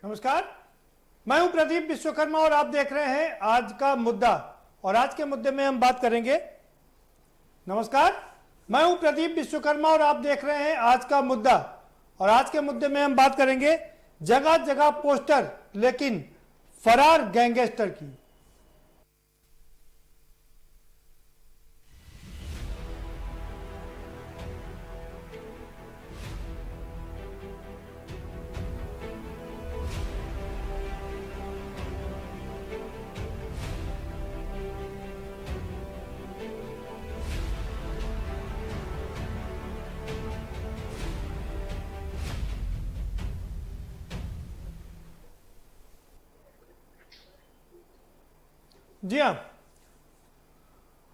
नमस्कार, मैं हूं प्रदीप विश्वकर्मा और आप देख रहे हैं आज का मुद्दा। और आज के मुद्दे में हम बात करेंगे। नमस्कार, मैं हूं प्रदीप विश्वकर्मा और आप देख रहे हैं आज का मुद्दा। और आज के मुद्दे में हम बात करेंगे जगह जगह पोस्टर लेकिन फरार गैंगस्टर की। जी हाँ,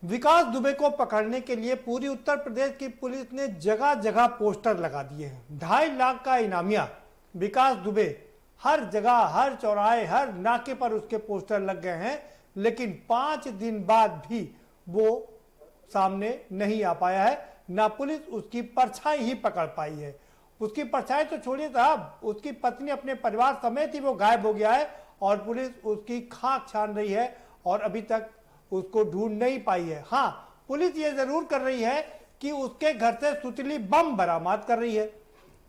विकास दुबे को पकड़ने के लिए पूरी उत्तर प्रदेश की पुलिस ने जगह जगह पोस्टर लगा दिए हैं। 2.5 लाख का इनामिया विकास दुबे, हर जगह, हर चौराहे, हर नाके पर उसके पोस्टर लग गए हैं। लेकिन 5 दिन बाद भी वो सामने नहीं आ पाया है। ना पुलिस उसकी परछाई ही पकड़ पाई है। उसकी परछाई तो छोड़िए साहब, उसकी पत्नी अपने परिवार समेत ही वो गायब हो गया है और पुलिस उसकी खाक छान रही है और अभी तक उसको ढूंढ नहीं पाई है। हाँ, पुलिस ये जरूर कर रही है कि उसके घर से सुतली बम बरामद कर रही है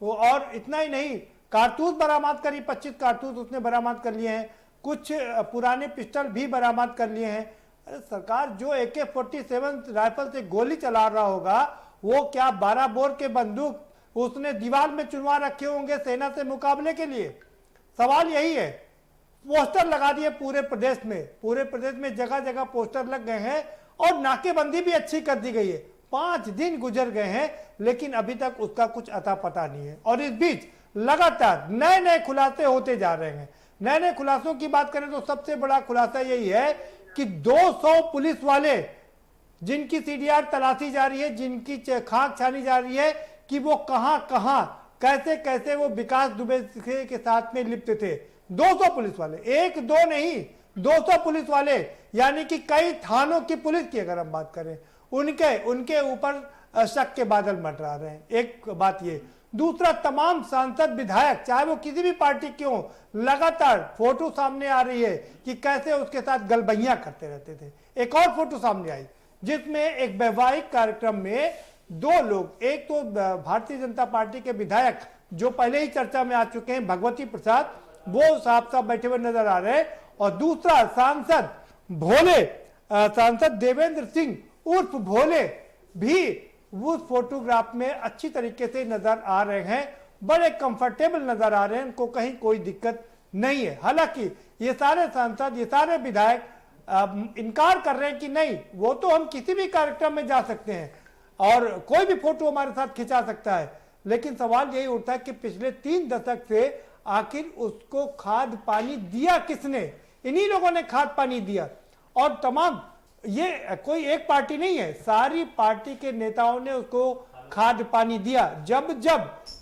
वो, और इतना ही नहीं, कारतूस बरामद करी, 25 कारतूस उसने बरामद कर लिए हैं, कुछ पुराने पिस्टल भी बरामद कर लिए हैं। अरे सरकार, जो AK-47 राइफल से गोली चला रहा होगा वो क्या 12 बोर के बंदूक उसने दीवार में चुनवा रखे होंगे सेना से मुकाबले के लिए? सवाल यही है। पोस्टर लगा दिए पूरे प्रदेश में जगह जगह पोस्टर लग गए हैं और नाकेबंदी भी अच्छी कर दी गई है। 5 दिन गुजर गए हैं लेकिन अभी तक उसका कुछ अता पता नहीं है। और इस बीच लगातार नए नए खुलासे होते जा रहे हैं। नए नए खुलासों की बात करें तो सबसे बड़ा खुलासा यही है कि 200 पुलिस वाले जिनकी CDR तलाशी जा रही है, जिनकी खाक छानी जा रही है कि वो कहां कहां कैसे कैसे वो विकास दुबे के साथ में लिप्त थे। 200 पुलिस वाले, 1-2 नहीं, 200 पुलिस वाले, यानी कि कई थानों की पुलिस की अगर हम बात करें, उनके ऊपर शक के बादल मंडरा रहे हैं। एक बात ये। दूसरा, तमाम सांसद विधायक चाहे वो किसी भी पार्टी के हो, लगातार फोटो सामने आ रही है कि कैसे उसके साथ गलबैया करते रहते थे। एक और फोटो सामने आई जिसमें एक वैवाहिक कार्यक्रम में 2 लोग, एक तो भारतीय जनता पार्टी के विधायक जो पहले ही चर्चा में आ चुके हैं, भगवती प्रसाद, वो साफ साफ बैठे हुए नजर आ रहे हैं। और दूसरा, सांसद देवेंद्र सिंह उर्फ भोले भी उस फोटोग्राफ में अच्छी तरीके से नजर आ रहे हैं, बड़े कंफर्टेबल नजर आ रहे हैं, उनको कहीं कोई दिक्कत नहीं है। हालांकि ये सारे सांसद, ये सारे विधायक इनकार कर रहे हैं कि नहीं, वो तो हम किसी भी कार्यक्रम में जा सकते हैं और कोई भी फोटो हमारे साथ खिंचा सकता है। लेकिन सवाल यही उठता है कि पिछले 3 दशक से आखिर उसको खाद पानी दिया किसने? इन्हीं लोगों ने खाद पानी दिया। और तमाम, ये कोई एक पार्टी नहीं है, सारी पार्टी के नेताओं ने उसको खाद पानी दिया।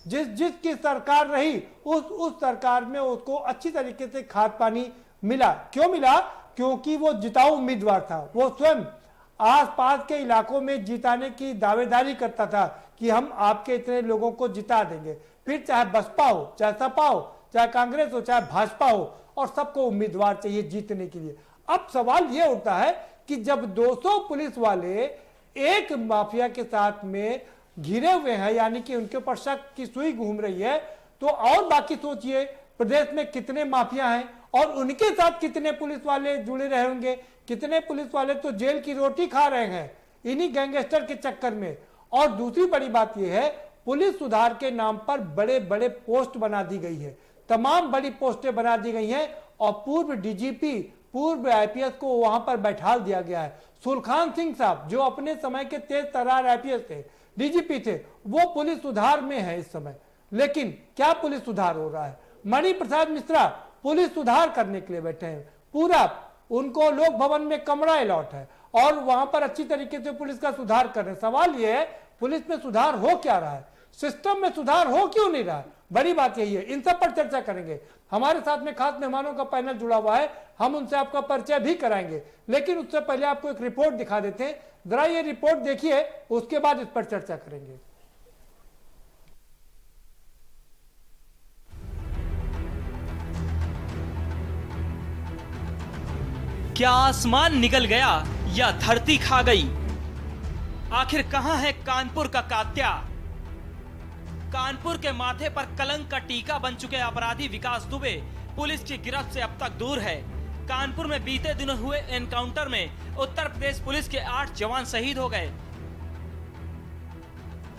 जिसकी सरकार रही उस सरकार में उसको अच्छी तरीके से खाद पानी मिला। क्यों मिला? क्योंकि वो जिताऊ उम्मीदवार था। वो स्वयं आसपास के इलाकों में जिताने की दावेदारी करता था कि हम आपके इतने लोगों को जिता देंगे। फिर चाहे बसपा हो, चाहे सपा हो, चाहे कांग्रेस हो, चाहे भाजपा हो, और सबको उम्मीदवार चाहिए जीतने के लिए। अब सवाल यह उठता है कि जब 200 पुलिस वाले एक माफिया के साथ में घिरे हुए हैं, यानी कि उनके ऊपर शक की सुई घूम रही है, तो और बाकी सोचिए प्रदेश में कितने माफिया हैं और उनके साथ कितने पुलिस वाले जुड़े रहे होंगे। कितने पुलिस वाले तो जेल की रोटी खा रहे हैं इन्हीं गैंगस्टर के चक्कर में। और दूसरी बड़ी बात यह है, पुलिस सुधार के नाम पर बड़े बड़े पोस्ट बना दी गई है, तमाम बड़ी पोस्टें बना दी गई हैं और पूर्व DGP, पूर्व IPS को वहां पर बैठा दिया गया है। सुलखान सिंह साहब जो अपने समय के तेज तर्रार IPS थे, DGP थे, वो पुलिस सुधार में है इस समय। लेकिन क्या पुलिस सुधार हो रहा है? मणि प्रसाद मिश्रा पुलिस सुधार करने के लिए बैठे हैं, पूरा उनको लोक भवन में कमरा अलॉट है और वहां पर अच्छी तरीके से पुलिस का सुधार कर रहे हैं। सवाल यह है, पुलिस में सुधार हो क्या रहा है? सिस्टम में सुधार हो क्यों नहीं रहा है? बड़ी बात यही है। इन सब पर चर्चा करेंगे। हमारे साथ में खास मेहमानों का पैनल जुड़ा हुआ है, हम उनसे आपका परिचय भी कराएंगे। लेकिन उससे पहले आपको एक रिपोर्ट दिखा देते हैं, जरा ये रिपोर्ट देखिए, उसके बाद इस पर चर्चा करेंगे। क्या आसमान निगल गया या धरती खा गई? आखिर कहां है कानपुर का कात्या? कानपुर के माथे पर कलंक का टीका बन चुके अपराधी विकास दुबे पुलिस की गिरफ्त से अब तक दूर है। कानपुर में बीते दिनों हुए एनकाउंटर में उत्तर प्रदेश पुलिस के 8 जवान शहीद हो गए।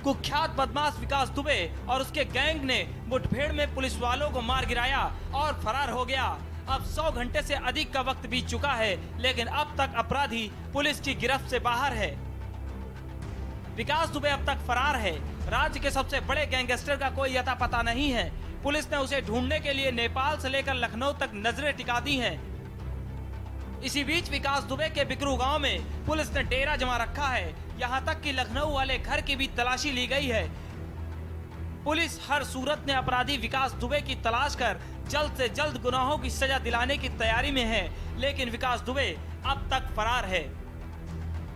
कुख्यात बदमाश विकास दुबे और उसके गैंग ने मुठभेड़ में पुलिस वालों को मार गिराया और फरार हो गया। अब 100 घंटे से अधिक का वक्त बीत चुका है, लेकिन अब तक अपराधी पुलिस की गिरफ्त से बाहर है। विकास दुबे अब तक फरार है। राज्य के सबसे बड़े गैंगस्टर का कोई अता पता नहीं है। पुलिस ने उसे ढूंढने के लिए नेपाल से लेकर लखनऊ तक नजरें टिका दी हैं। इसी बीच विकास दुबे के बिकरू गांव में पुलिस ने डेरा जमा रखा है। यहां तक कि लखनऊ वाले घर की भी तलाशी ली गई है। पुलिस हर सूरत में अपराधी विकास दुबे की तलाश कर जल्द से जल्द गुनाहों की सजा दिलाने की तैयारी में है, लेकिन विकास दुबे अब तक फरार है।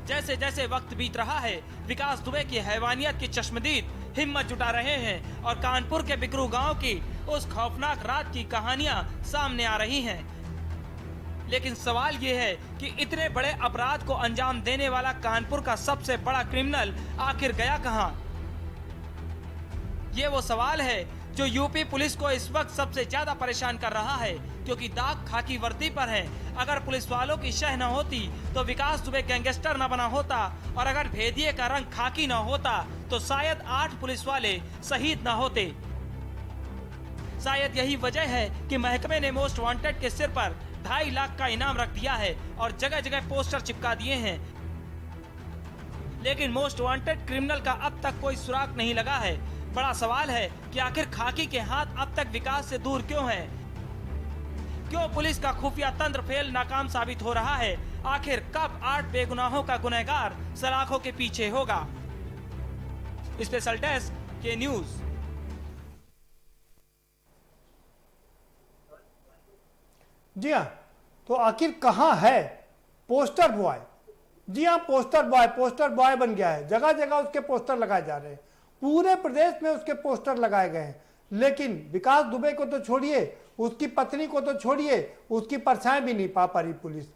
जैसे जैसे वक्त बीत रहा है, विकास दुबे की हैवानियत की चश्मदीद हिम्मत जुटा रहे हैं और कानपुर के बिकरू गांव की उस खौफनाक रात की कहानियां सामने आ रही हैं। लेकिन सवाल ये है कि इतने बड़े अपराध को अंजाम देने वाला कानपुर का सबसे बड़ा क्रिमिनल आखिर गया कहां? ये वो सवाल है जो यूपी पुलिस को इस वक्त सबसे ज्यादा परेशान कर रहा है, क्योंकि दाग खाकी वर्दी पर है। अगर पुलिस वालों की शह न होती तो विकास दुबे गैंगस्टर न बना होता, और अगर भेदिए का रंग खाकी न होता तो शायद 8 पुलिस वाले शहीद न होते। शायद यही वजह है कि महकमे ने मोस्ट वांटेड के सिर पर 2.5 लाख का इनाम रख दिया है और जगह जगह पोस्टर चिपका दिए हैं। लेकिन मोस्ट वांटेड क्रिमिनल का अब तक कोई सुराग नहीं लगा है। बड़ा सवाल है कि आखिर खाकी के हाथ अब तक विकास से दूर क्यों हैं? क्यों पुलिस का खुफिया तंत्र फेल नाकाम साबित हो रहा है? आखिर कब 8 बेगुनाहों का गुनहगार सलाखों के पीछे होगा? स्पेशल डेस्क के न्यूज। जी हाँ, तो आखिर कहां है पोस्टर बॉय? जी हाँ, पोस्टर बॉय बन गया है। जगह जगह उसके पोस्टर लगाए जा रहे हैं, पूरे प्रदेश में उसके पोस्टर लगाए गए हैं। लेकिन विकास दुबे को तो छोड़िए, उसकी पत्नी को तो छोड़िए, उसकी परछाई भी नहीं पा रही पुलिस।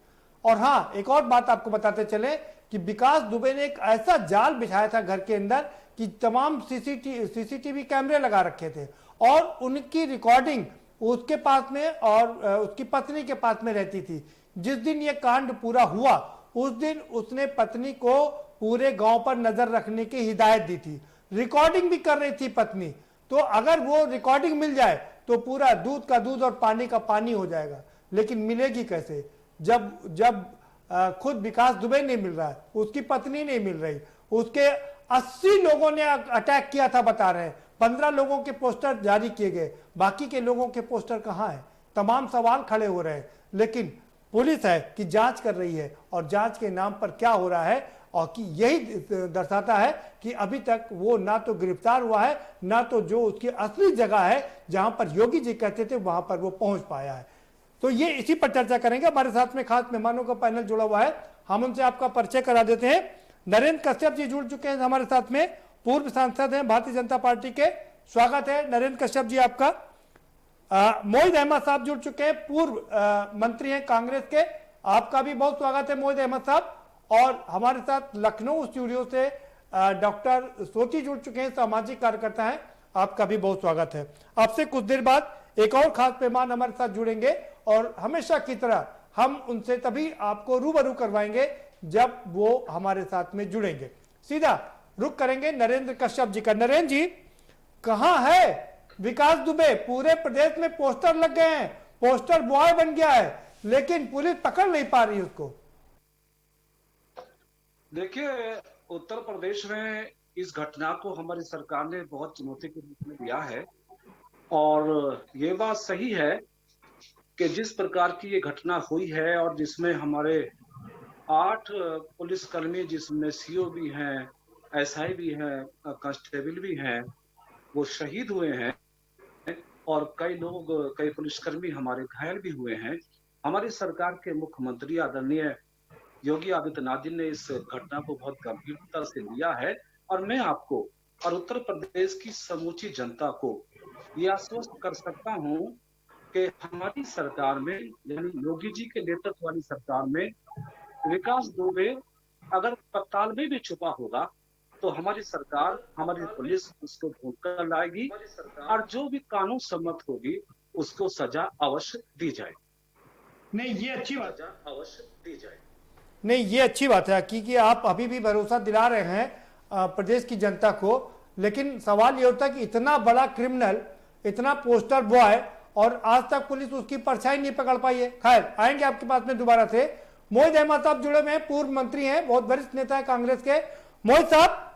और हाँ, एक और बात आपको बताते चले कि विकास दुबे ने एक ऐसा जाल बिछाया था घर के अंदर कि तमाम सीसीटीवी कैमरे लगा रखे थे और उनकी रिकॉर्डिंग उसके पास में और उसकी पत्नी के पास में रहती थी। जिस दिन ये कांड पूरा हुआ उस दिन उसने पत्नी को पूरे गांव पर नजर रखने की हिदायत दी थी। रिकॉर्डिंग भी कर रही थी पत्नी। तो अगर वो रिकॉर्डिंग मिल जाए तो पूरा दूध का दूध और पानी का पानी हो जाएगा। लेकिन मिलेगी कैसे जब खुद विकास दुबे नहीं मिल रहा है, उसकी पत्नी नहीं मिल रही, उसके 80 लोगों ने अटैक किया था बता रहे हैं। 15 लोगों के पोस्टर जारी किए गए, बाकी के लोगों के पोस्टर कहां हैं? तमाम सवाल खड़े हो रहे हैं। लेकिन पुलिस है कि जांच कर रही है और जांच के नाम पर क्या हो रहा है और कि यही दर्शाता है कि अभी तक वो ना तो गिरफ्तार हुआ है, ना तो जो उसकी असली जगह है जहां पर योगी जी कहते थे वहां पर वो पहुंच पाया है। तो ये इसी पर चर्चा करेंगे। हमारे साथ में खास मेहमानों का पैनल जुड़ा हुआ है, हम उनसे आपका परिचय करा देते हैं। नरेंद्र कश्यप जी जुड़ चुके हैं हमारे साथ में, पूर्व सांसद हैं भारतीय जनता पार्टी के। स्वागत है नरेंद्र कश्यप जी आपका। मोहित अहमद साहब जुड़ चुके हैं, पूर्व मंत्री हैं कांग्रेस के, आपका भी बहुत स्वागत है मोहित अहमद साहब। और हमारे साथ लखनऊ स्टूडियो से डॉक्टर सोची जुड़ चुके हैं, सामाजिक कार्यकर्ता हैं, आपका भी बहुत स्वागत है। आपसे कुछ देर बाद एक और खास मेहमान हमारे साथ जुड़ेंगे और हमेशा की तरह हम उनसे तभी आपको रूबरू करवाएंगे जब वो हमारे साथ में जुड़ेंगे। सीधा रुक करेंगे नरेंद्र कश्यप जी का। नरेंद्र जी, कहां है विकास दुबे? पूरे प्रदेश में पोस्टर लग गए हैं, पोस्टर बॉय बन गया है, लेकिन पुलिस पकड़ नहीं पा रही उसको। देखिए, उत्तर प्रदेश में इस घटना को हमारी सरकार ने बहुत चुनौती के रूप में लिया है और ये बात सही है कि जिस प्रकार की ये घटना हुई है और जिसमें हमारे 8 पुलिसकर्मी, जिसमें सीओ भी हैं, एसआई भी हैं, कांस्टेबल भी हैं, वो शहीद हुए हैं और कई पुलिसकर्मी हमारे घायल भी हुए हैं। हमारी सरकार के मुख्यमंत्री आदरणीय योगी आदित्यनाथ जी ने इस घटना को बहुत गंभीरता से लिया है और मैं आपको और उत्तर प्रदेश की समूची जनता को ये आश्वस्त कर सकता हूं कि हमारी सरकार में, यानी योगी जी के नेतृत्व वाली सरकार में, विकास दुबे अगर पताल में भी छुपा होगा तो हमारी सरकार, हमारी पुलिस उसको ढूंढ कर लाएगी और जो भी कानून सम्मत होगी उसको सजा अवश्य दी जाए। नहीं, ये अच्छी बात, सजा अवश्य दी जाए। नहीं ये अच्छी बात है कि आप अभी भी भरोसा दिला रहे हैं प्रदेश की जनता को। लेकिन सवाल ये होता है कि इतना बड़ा क्रिमिनल, इतना पोस्टर बॉय, और आज तक पुलिस उसकी परछाई नहीं पकड़ पाई है। खैर, आएंगे आपके पास में दोबारा से। मोहित अहमद साहब जुड़े हुए हैं, पूर्व मंत्री हैं, बहुत वरिष्ठ नेता है कांग्रेस के। मोहित साहब,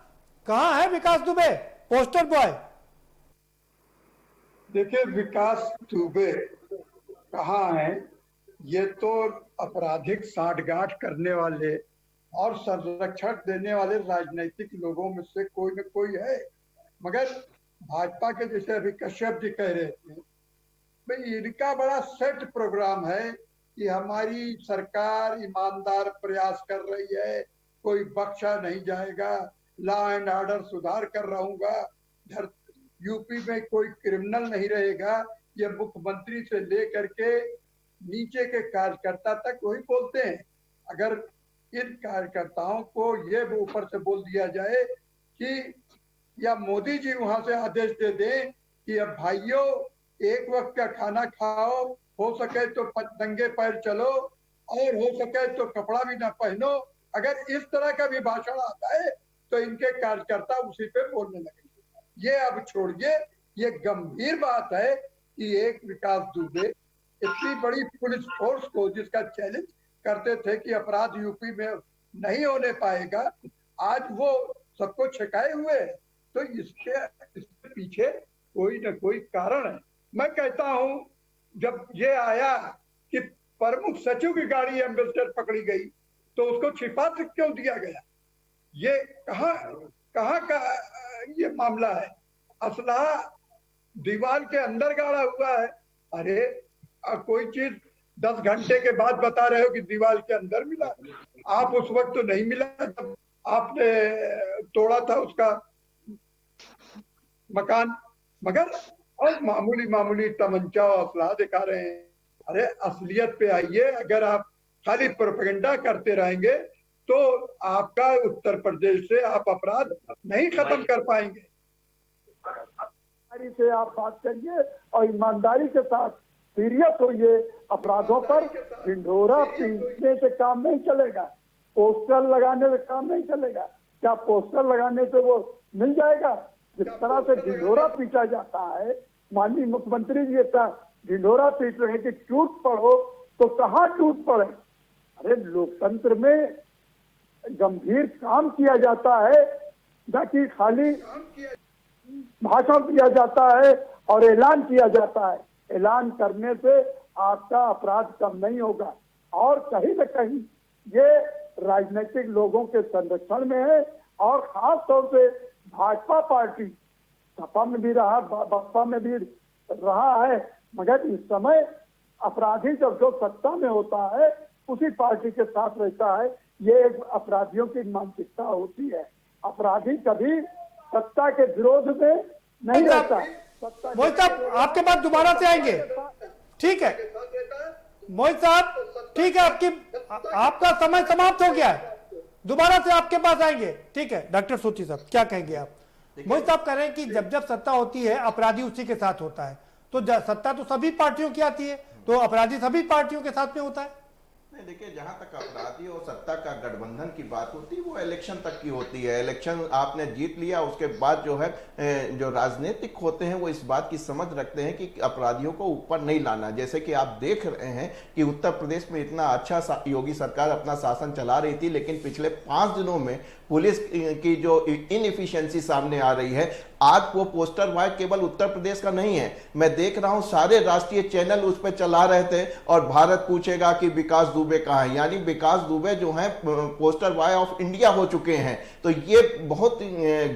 कहां है विकास दुबे, पोस्टर बॉय? देखिए, विकास दुबे कहाँ है, ये तो आपराधिक साठगांठ करने वाले और संरक्षण देने वाले राजनीतिक लोगों में से कोई न कोई है। मगर भाजपा के, जैसे अभी कश्यप जी कह रहे थे, भाई इनका बड़ा सेट प्रोग्राम है कि हमारी सरकार ईमानदार प्रयास कर रही है, कोई बख्शा नहीं जाएगा, लॉ एंड ऑर्डर सुधार कर रहूंगा, यूपी में कोई क्रिमिनल नहीं रहेगा। ये मुख्यमंत्री से लेकर के नीचे के कार्यकर्ता तक वही बोलते हैं। अगर इन कार्यकर्ताओं को ये ऊपर से बोल दिया जाए कि, या मोदी जी वहां से आदेश दे दें कि अब भाइयों एक वक्त का खाना खाओ, हो सके तो नंगे पैर चलो, और हो सके तो कपड़ा भी ना पहनो, अगर इस तरह का भी भाषण आता है तो इनके कार्यकर्ता उसी पे बोलने लगेंगे। ये अब छोड़िए, ये गंभीर बात है कि एक विकास दुबे इतनी बड़ी पुलिस फोर्स को, जिसका चैलेंज करते थे कि अपराध यूपी में नहीं होने पाएगा, आज वो सबको छिकाए हुए है। तो इसके पीछे कोई न कोई कारण है। मैं कहता हूं, जब ये आया कि प्रमुख सचिव की गाड़ी एम्बेसडर पकड़ी गई तो उसको छिपा क्यों दिया गया? ये कहाँ का ये मामला है? असलहा दीवार के अंदर गाड़ा हुआ है। अरे कोई चीज 10 घंटे के बाद बता रहे हो कि दीवार के अंदर मिला, आप उस वक्त तो नहीं मिला जब आपने तोड़ा था उसका मकान। मगर और मामूली तमंचा और असलहा दिखा रहे हैं। अरे असलियत पे आइए। अगर आप खाली प्रोपेगेंडा करते रहेंगे तो आपका उत्तर प्रदेश से आप अपराध नहीं खत्म कर पाएंगे। ईमानदारी से आप बात करिए और ईमानदारी के साथ सीरियस होइए। अपराधों पर ढिंढोरा पीटने से काम नहीं चलेगा, पोस्टर लगाने से काम नहीं चलेगा। क्या पोस्टर लगाने से वो मिल जाएगा? जिस तरह से ढिंढोरा पीटा जाता है, माननीय मुख्यमंत्री जी का ढिंढोरा पीट रहे कि टूट पड़ो, तो कहाँ टूट पड़े? अरे लोकतंत्र में गंभीर काम किया जाता है, न कि खाली भाषण दिया जाता है और ऐलान किया जाता है। ऐलान करने से आपका अपराध कम नहीं होगा, और कहीं न कहीं ये राजनीतिक लोगों के संरक्षण में है। और खास तौर से भाजपा पार्टी सपा में भी रहा, बसपा में भी रहा है, मगर इस समय अपराधी जब जो सत्ता में होता है उसी पार्टी के साथ रहता है। ये एक अपराधियों की मानसिकता होती है। अपराधी कभी सत्ता के विरोध में नहीं रहता। मोहित साहब, आपके पास दोबारा से आएंगे, ठीक है? मोहित साहब, ठीक है, आपका समय समाप्त हो गया है, दोबारा से आपके पास आएंगे, ठीक है? डॉक्टर सोची साहब, क्या कहेंगे आप? मोहित साहब कह रहे हैं कि जब सत्ता होती है अपराधी उसी के साथ होता है, तो सत्ता तो सभी पार्टियों की आती है, तो अपराधी सभी पार्टियों के साथ में होता है। नहीं, देखिए, जहां तक अपराधी और सत्ता का गठबंधन की बात होती है वो इलेक्शन तक की होती है। इलेक्शन आपने जीत लिया, उसके बाद जो है जो राजनीतिक होते हैं वो इस बात की समझ रखते हैं कि अपराधियों को ऊपर नहीं लाना। जैसे कि आप देख रहे हैं कि उत्तर प्रदेश में इतना अच्छा योगी सरकार अपना शासन चला रही थी, लेकिन पिछले 5 दिनों में पुलिस की जो इनएफिशिएंसी सामने आ रही है, आज वो पोस्टर बॉय केवल उत्तर प्रदेश का नहीं है। मैं देख रहा हूं सारे राष्ट्रीय चैनल उस पर चला रहे थे और भारत पूछेगा कि विकास दुबे कहां है, यानी विकास दुबे जो है पोस्टर बॉय ऑफ इंडिया हो चुके हैं। तो ये बहुत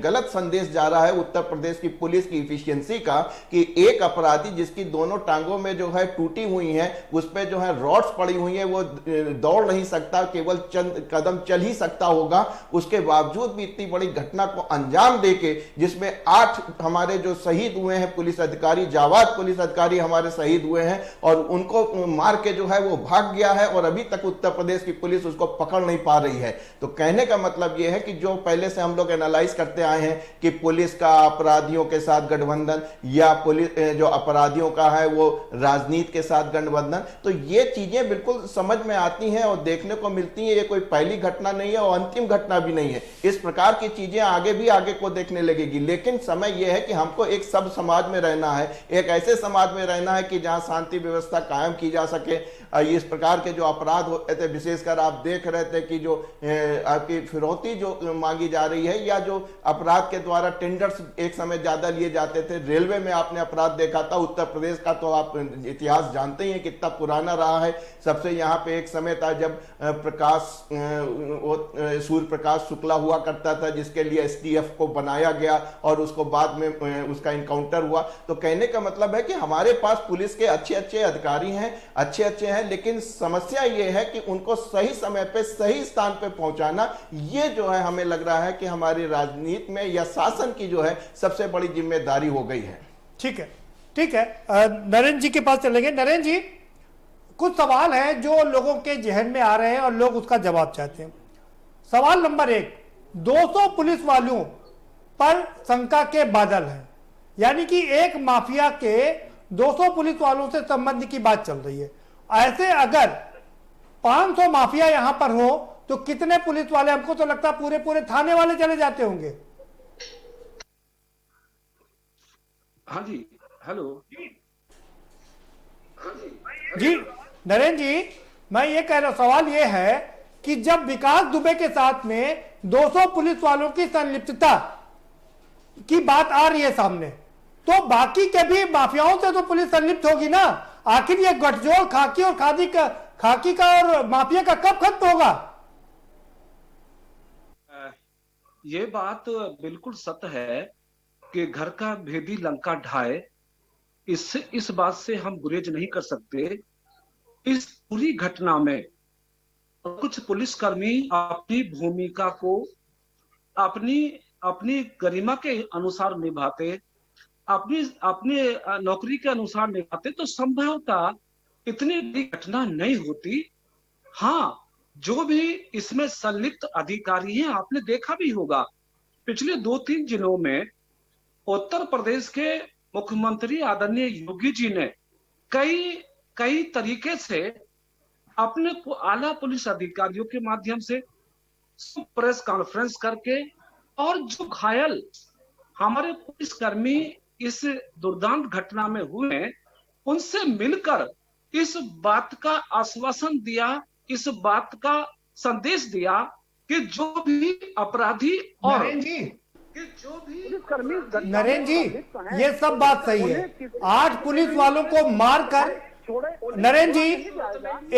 गलत संदेश जा रहा है उत्तर प्रदेश की पुलिस की इफिशियंसी का कि एक अपराधी जिसकी दोनों टांगों में जो है टूटी हुई है, उस पर जो है रॉड्स पड़ी हुई है, वो दौड़ नहीं सकता, केवल चंद कदम चल ही सकता होगा, उसके बावजूद भी इतनी बड़ी घटना को अंजाम देके जिसमें 8 हमारे जो शहीद हुए हैं पुलिस अधिकारी, जाबाज पुलिस अधिकारी हमारे शहीद हुए हैं, और उनको मार के जो है वो भाग गया है और अभी तक उत्तर प्रदेश की पुलिस उसको पकड़ नहीं पा रही है। तो कहने का मतलब ये है कि जो पहले से हम लोग एनालाइज करते आए हैं कि पुलिस का अपराधियों के साथ गठबंधन या पुलिस जो अपराधियों का है वो राजनीति के साथ गठबंधन, तो ये चीजें बिल्कुल समझ में आती हैं और देखने को मिलती हैं। ये कोई पहली घटना नहीं है और अंतिम घटना भी नहीं है। इस प्रकार की चीजें आगे भी आगे को देखने लगेगी, लेकिन समय यह है कि हमको एक सब समाज में रहना है, एक ऐसे समाज में रहना है कि जहां शांति व्यवस्था कायम की जा सके। इस प्रकार के जो अपराध होते थे, विशेषकर आप देख रहे थे कि जो आपकी फिरौती जो मांगी जा रही है या जो अपराध के द्वारा टेंडर्स एक समय ज्यादा लिए जाते थे, रेलवे में आपने अपराध देखा था उत्तर प्रदेश का, तो आप इतिहास जानते ही हैं कितना पुराना रहा है। सबसे यहाँ पे एक समय था जब सूर्य प्रकाश शुक्ला हुआ करता था, जिसके लिए एसटीएफ को बनाया गया और उसको बाद में उसका इनकाउंटर हुआ। तो कहने का मतलब है कि हमारे पास पुलिस के अच्छे अच्छे अधिकारी हैं, अच्छे हैं, लेकिन समस्या ये है कि उनको सही समय पे सही स्थान पे पहुंचाना, ये जो है हमें लग रहा है कि हमारी राजनीति में या शासन की जो है सबसे बड़ी जिम्मेदारी हो गई है। ठीक है, ठीक है। नरेंद्र जी के पास चलेंगे। नरेंद्र जी, कुछ सवाल हैं जो लोगों के जहन में आ रहे हैं और लोग उसका जवाब चाहते हैं। सवाल नंबर 1, 200 पुलिस वालों पर शंका के बादल हैं, यानी कि एक माफिया के 200 पुलिस वालों से संबंध की बात चल रही है। ऐसे अगर 500 माफिया यहां पर हो तो कितने पुलिस वाले, हमको तो लगता है पूरे पूरे थाने वाले चले जाते होंगे। हाँ जी, हेलो जी नरेंद्र जी, मैं ये कह रहा हूं, सवाल ये है कि जब विकास दुबे के साथ में 200 पुलिस वालों की संलिप्तता की बात आ रही है सामने, तो बाकी के भी माफियाओं से तो पुलिस संलिप्त होगी ना। आखिर ये गठजोड़ खाकी और खाकी का और माफिया का कब खत्म होगा? ये बात बिल्कुल सत्य है कि घर का भेदी लंका ढाए, इस बात से हम गुरेज नहीं कर सकते। इस पूरी घटना में कुछ पुलिसकर्मी अपनी भूमिका को अपनी गरिमा के अनुसार निभाते, अपनी नौकरी के अनुसार निभाते, तो संभवतः इतनी बड़ी घटना नहीं होती। हाँ, जो भी इसमें संलिप्त अधिकारी हैं, आपने देखा भी होगा पिछले 2-3 दिनों में उत्तर प्रदेश के मुख्यमंत्री आदरणीय योगी जी ने कई तरीके से अपने आला पुलिस अधिकारियों के माध्यम से प्रेस कॉन्फ्रेंस करके, और जो घायल हमारे पुलिसकर्मी इस दुर्दांत घटना में हुए हैं, उनसे मिलकर इस बात का आश्वासन दिया, इस बात का संदेश दिया कि जो भी अपराधी और नरेंद्र जी, ये सब बात सही है। 8 पुलिस वालों को मारकर, नरेंद्र जी,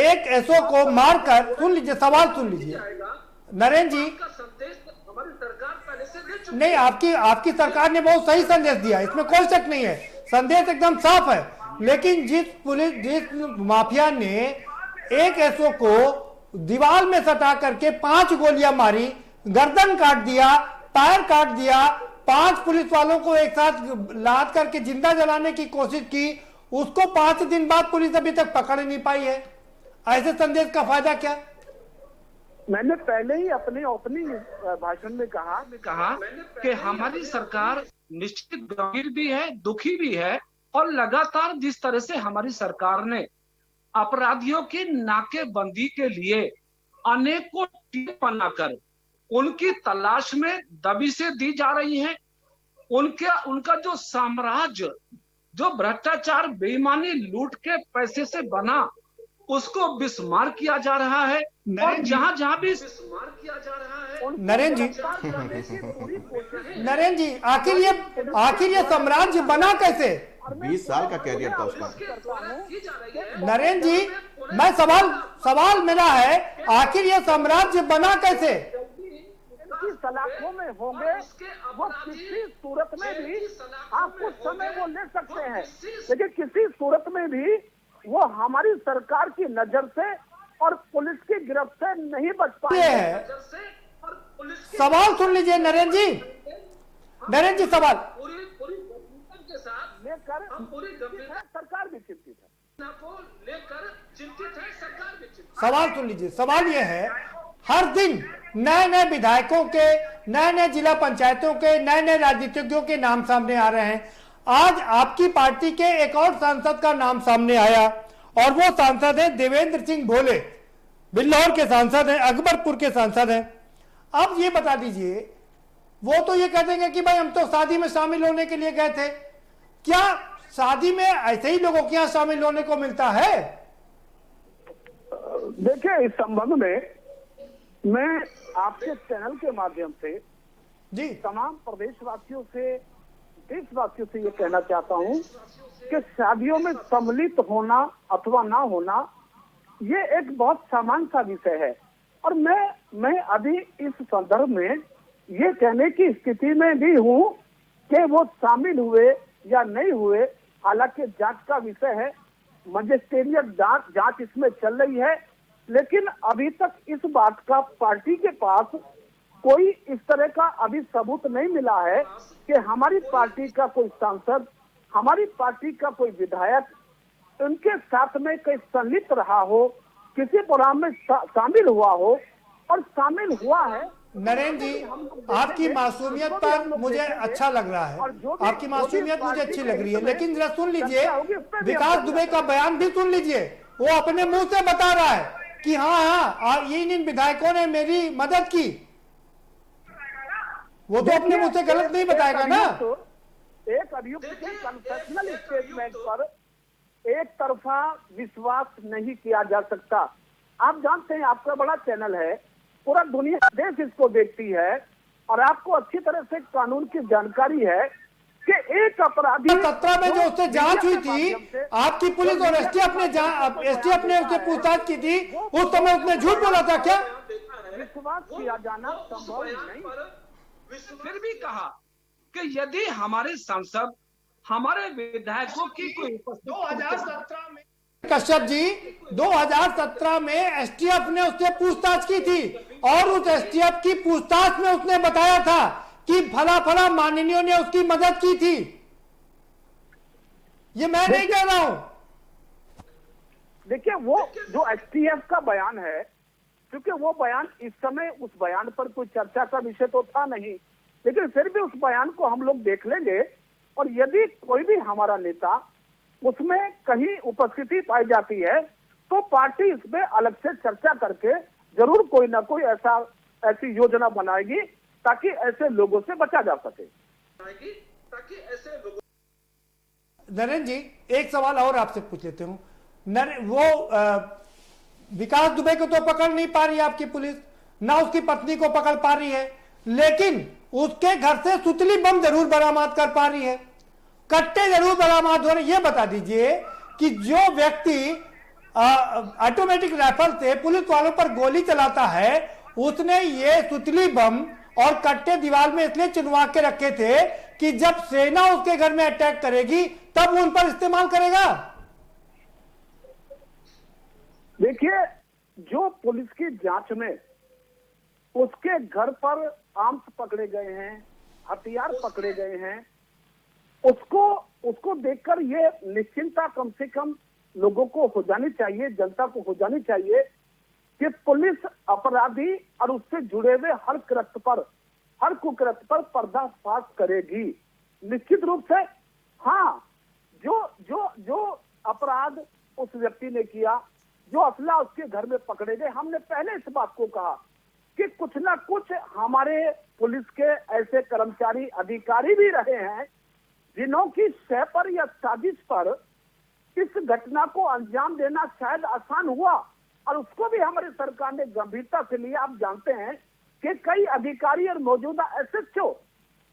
एक एसओ को मारकर, सुन लीजिए, सवाल सुन लीजिए नरेंद्र जी। नहीं, आपकी सरकार ने बहुत सही संदेश दिया, इसमें कोई शक नहीं है, संदेश एकदम साफ है। लेकिन जिस माफिया ने एक एसओ को दीवार में सटा करके 5 गोलियां मारी, गर्दन काट दिया, पैर काट दिया, 5 पुलिस वालों को एक साथ लाद करके जिंदा जलाने की कोशिश की, उसको 5 दिन बाद पुलिस अभी तक पकड़ नहीं पाई है। ऐसे संदेश का फायदा क्या? मैंने पहले ही अपने ओपनिंग भाषण में कहा कि हमारी सरकार निश्चित गंभीर भी है, दुखी भी है, और लगातार जिस तरह से हमारी सरकार ने अपराधियों की नाकेबंदी के लिए अनेकों टीम बनाकर उनकी तलाश में दबी से दी जा रही है, उनका जो साम्राज्य, जो भ्रष्टाचार, बेईमानी, लूट के पैसे से बना, उसको बिस्मार किया जा रहा है। और जहां भी बिस्मार किया जा रहा है, नरेंद्र जी, आखिर ये साम्राज्य बना कैसे? 20 साल का कैरियर था उसका। नरेंद्र जी, मैं सवाल मेरा है, आखिर ये साम्राज्य बना कैसे? सलाखों में होंगे वो किसी सूरत में भी, आप कुछ समय वो ले सकते हैं, लेकिन किसी सूरत में भी वो हमारी सरकार की नजर से और पुलिस की गिरफ्त से नहीं बच पाए। सवाल सुन लीजिए नरेंद्र जी, नरेंद्र जी सवाल। पूरी पूरी गंभीरता के साथ लेकर हम पूरी गंभीरता सरकार भी चिंतित है, को लेकर चिंतित है, सरकार भी चिंतित सवाल सुन लीजिए। सवाल यह है, हर दिन नए नए विधायकों के, नए नए जिला पंचायतों के, नए नए राजनीतिज्ञों के नाम सामने आ रहे हैं। आज आपकी पार्टी के एक और सांसद का नाम सामने आया और वो सांसद है देवेंद्र सिंह भोले, बिल्लौर के सांसद हैं, अकबरपुर के सांसद हैं। अब ये बता दीजिए, वो तो ये कह देंगे कि भाई हम तो शादी में शामिल होने के लिए गए थे। क्या शादी में ऐसे ही लोगों के यहाँ शामिल होने को मिलता है? देखिए, इस संबंध में मैं आपके चैनल के माध्यम से जी तमाम प्रदेशवासियों से, देशवासियों से ये कहना चाहता हूँ कि शादियों में सम्मिलित होना अथवा ना होना ये एक बहुत सामान्य सा विषय है। और मैं अभी इस संदर्भ में ये कहने की स्थिति में भी हूँ कि वो शामिल हुए या नहीं हुए, हालांकि जांच का विषय है, मजिस्ट्रेरियल जांच इसमें चल रही है, लेकिन अभी तक इस बात का पार्टी के पास कोई इस तरह का अभी सबूत नहीं मिला है कि हमारी पार्टी का कोई सांसद, हमारी पार्टी का कोई विधायक उनके साथ में कहीं संलिप्त रहा हो, किसी प्रोग्राम में शामिल हुआ हो और शामिल हुआ है। नरेंद्र जी, आपकी मासूमियत पर मुझे अच्छा लग रहा है, आपकी मासूमियत मुझे अच्छी लग रही है, लेकिन जरा सुन लीजिए, विकास दुबे का बयान भी सुन लीजिए। वो अपने मुंह से बता रहा है कि हाँ इन विधायकों ने मेरी मदद की। वो तो अपने मुंह से गलत नहीं बताएगा ना। एक अभियुक्त के कन्फेशनल स्टेटमेंट पर एक तरफा विश्वास नहीं किया जा सकता। आप जानते हैं, आपका बड़ा चैनल है, पूरा दुनिया देश इसको देखती है और आपको अच्छी तरह से कानून की जानकारी है कि एक अपराधी 17 में जो उससे जांच हुई थी, आपकी पुलिस और एसटीएफ ने उससे पूछताछ की थी, उस समय उसने झूठ बोला था क्या? विश्वास किया जाना संभव नहीं। फिर भी कहा कि यदि हमारे सांसद, हमारे विधायकों की कोई 2017 में कश्यप जी, 2017 में एसटीएफ ने उससे पूछताछ की थी और उस एसटीएफ की पूछताछ में उसने बताया था कि फला फला माननीयों ने उसकी मदद की थी। ये मैं नहीं कह रहा हूं। देखिए, वो जो एसटीएफ का बयान है, क्योंकि वो बयान इस समय उस बयान पर कोई चर्चा का विषय तो था नहीं, लेकिन फिर भी उस बयान को हम लोग देख लेंगे और यदि कोई भी हमारा नेता उसमें कहीं उपस्थिति पाई जाती है तो पार्टी इसमें अलग से चर्चा करके जरूर कोई ना कोई ऐसी योजना बनाएगी ताकि ऐसे लोगों से बचा जा सके। नरेंद्र जी, एक सवाल और आपसे पूछ लेते हूँ। विकास दुबे को तो पकड़ नहीं पा रही आपकी पुलिस, ना उसकी पत्नी को पकड़ पा रही है, लेकिन उसके घर से सुतली बम जरूर बरामद कर पा रही है, कट्टे जरूर बरामद हो रहे। ये बता दीजिए कि जो व्यक्ति ऑटोमेटिक राइफल से पुलिस वालों पर गोली चलाता है, उसने ये सुतली बम और कट्टे दीवार में इसलिए चिनवा के रखे थे कि जब सेना उसके घर में अटैक करेगी तब उन पर इस्तेमाल करेगा। देखिए, जो पुलिस की जांच में उसके घर पर आर्म्स पकड़े गए हैं, हथियार पकड़े गए हैं, उसको देखकर ये निश्चिंता कम से कम लोगों को हो जानी चाहिए, जनता को हो जानी चाहिए कि पुलिस अपराधी और उससे जुड़े हुए हर कृत्य पर, हर कुकृत्य पर पर्दाफाश करेगी निश्चित रूप से। हाँ, जो अपराध उस व्यक्ति ने किया, जो असला उसके घर में पकड़े गए, हमने पहले इस बात को कहा कि कुछ ना कुछ हमारे पुलिस के ऐसे कर्मचारी अधिकारी भी रहे हैं जिन्हों की सह पर या साजिश पर इस घटना को अंजाम देना शायद आसान हुआ और उसको भी हमारी सरकार ने गंभीरता से लिया। आप जानते हैं कि कई अधिकारी और मौजूदा एसएचओ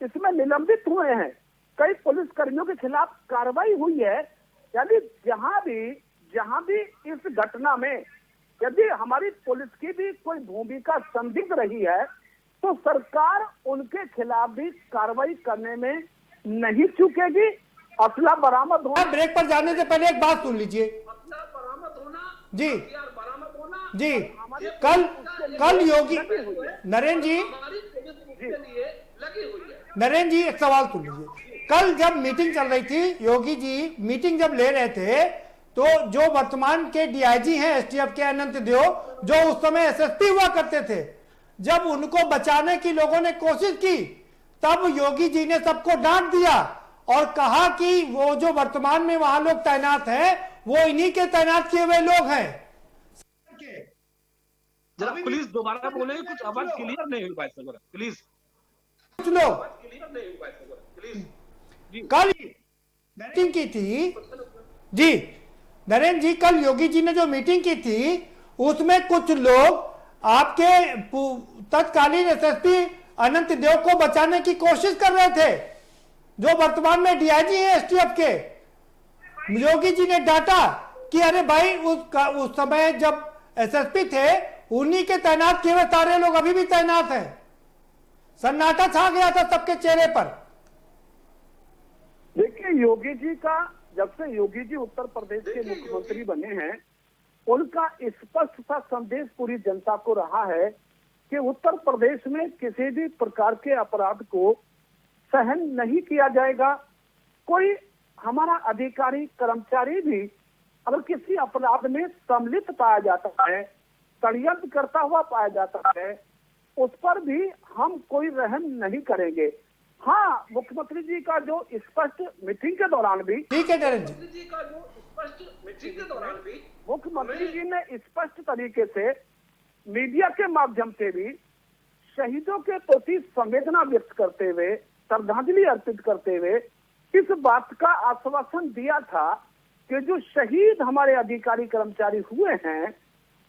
इसमें निलंबित हुए हैं, कई पुलिस कर्मियों के खिलाफ कार्रवाई हुई है। यानी जहां भी इस घटना में यदि हमारी पुलिस की भी कोई भूमिका संदिग्ध रही है तो सरकार उनके खिलाफ भी कार्रवाई करने में नहीं चूकेगी। असला बरामद होना, ब्रेक पर जाने से पहले एक बात सुन लीजिए असला बरामद होना, जी बरामद होना जी, कल योगी नरेंद्र जी, हमारी पुलिस के लिए लगी हुई है। नरेंद्र जी एक सवाल सुन लीजिए। कल जब मीटिंग चल रही थी, योगी जी मीटिंग जब ले रहे थे, तो जो वर्तमान के डीआईजी हैं एसटीएफ के अनंत देव, जो उस समय एसएसपी हुआ करते थे, जब उनको बचाने की लोगों ने कोशिश की, तब योगी जी ने सबको डांट दिया और कहा कि वो जो वर्तमान में वहां लोग तैनात हैं वो इन्हीं के तैनात किए हुए लोग हैं। जरा प्लीज दोबारा बोले, कुछ आवाज क्लियर नहीं हुई भाई साहब, प्लीज कुछ लोग कल मीटिंग की थी जी, नरेंद्र जी, कल योगी जी ने जो मीटिंग की थी उसमें कुछ लोग आपके तत्कालीन एसएसपी अनंत देव को बचाने की कोशिश कर रहे थे, जो वर्तमान में डीआईजी हैं एसटीएफ के। योगी जी ने डांटा कि अरे भाई उस समय जब एसएसपी थे उन्हीं के तैनात किए हुए सारे लोग अभी भी तैनात हैं। सन्नाटा छा गया था सबके चेहरे पर। देखिए, योगी जी का, जब से योगी जी उत्तर प्रदेश के मुख्यमंत्री बने हैं, उनका स्पष्ट सा संदेश पूरी जनता को रहा है कि उत्तर प्रदेश में किसी भी प्रकार के अपराध को सहन नहीं किया जाएगा। कोई हमारा अधिकारी कर्मचारी भी अगर किसी अपराध में सम्मिलित पाया जाता है, षड्यंत्र करता हुआ पाया जाता है, उस पर भी हम कोई रहम नहीं करेंगे। हाँ, मुख्यमंत्री जी का जो स्पष्ट मीटिंग के दौरान भी, ठीक है नरेंद्र जी, मुख्यमंत्री जी ने स्पष्ट तरीके से मीडिया के माध्यम से भी शहीदों के प्रति संवेदना व्यक्त करते हुए, श्रद्धांजलि अर्पित करते हुए इस बात का आश्वासन दिया था कि जो शहीद हमारे अधिकारी कर्मचारी हुए हैं,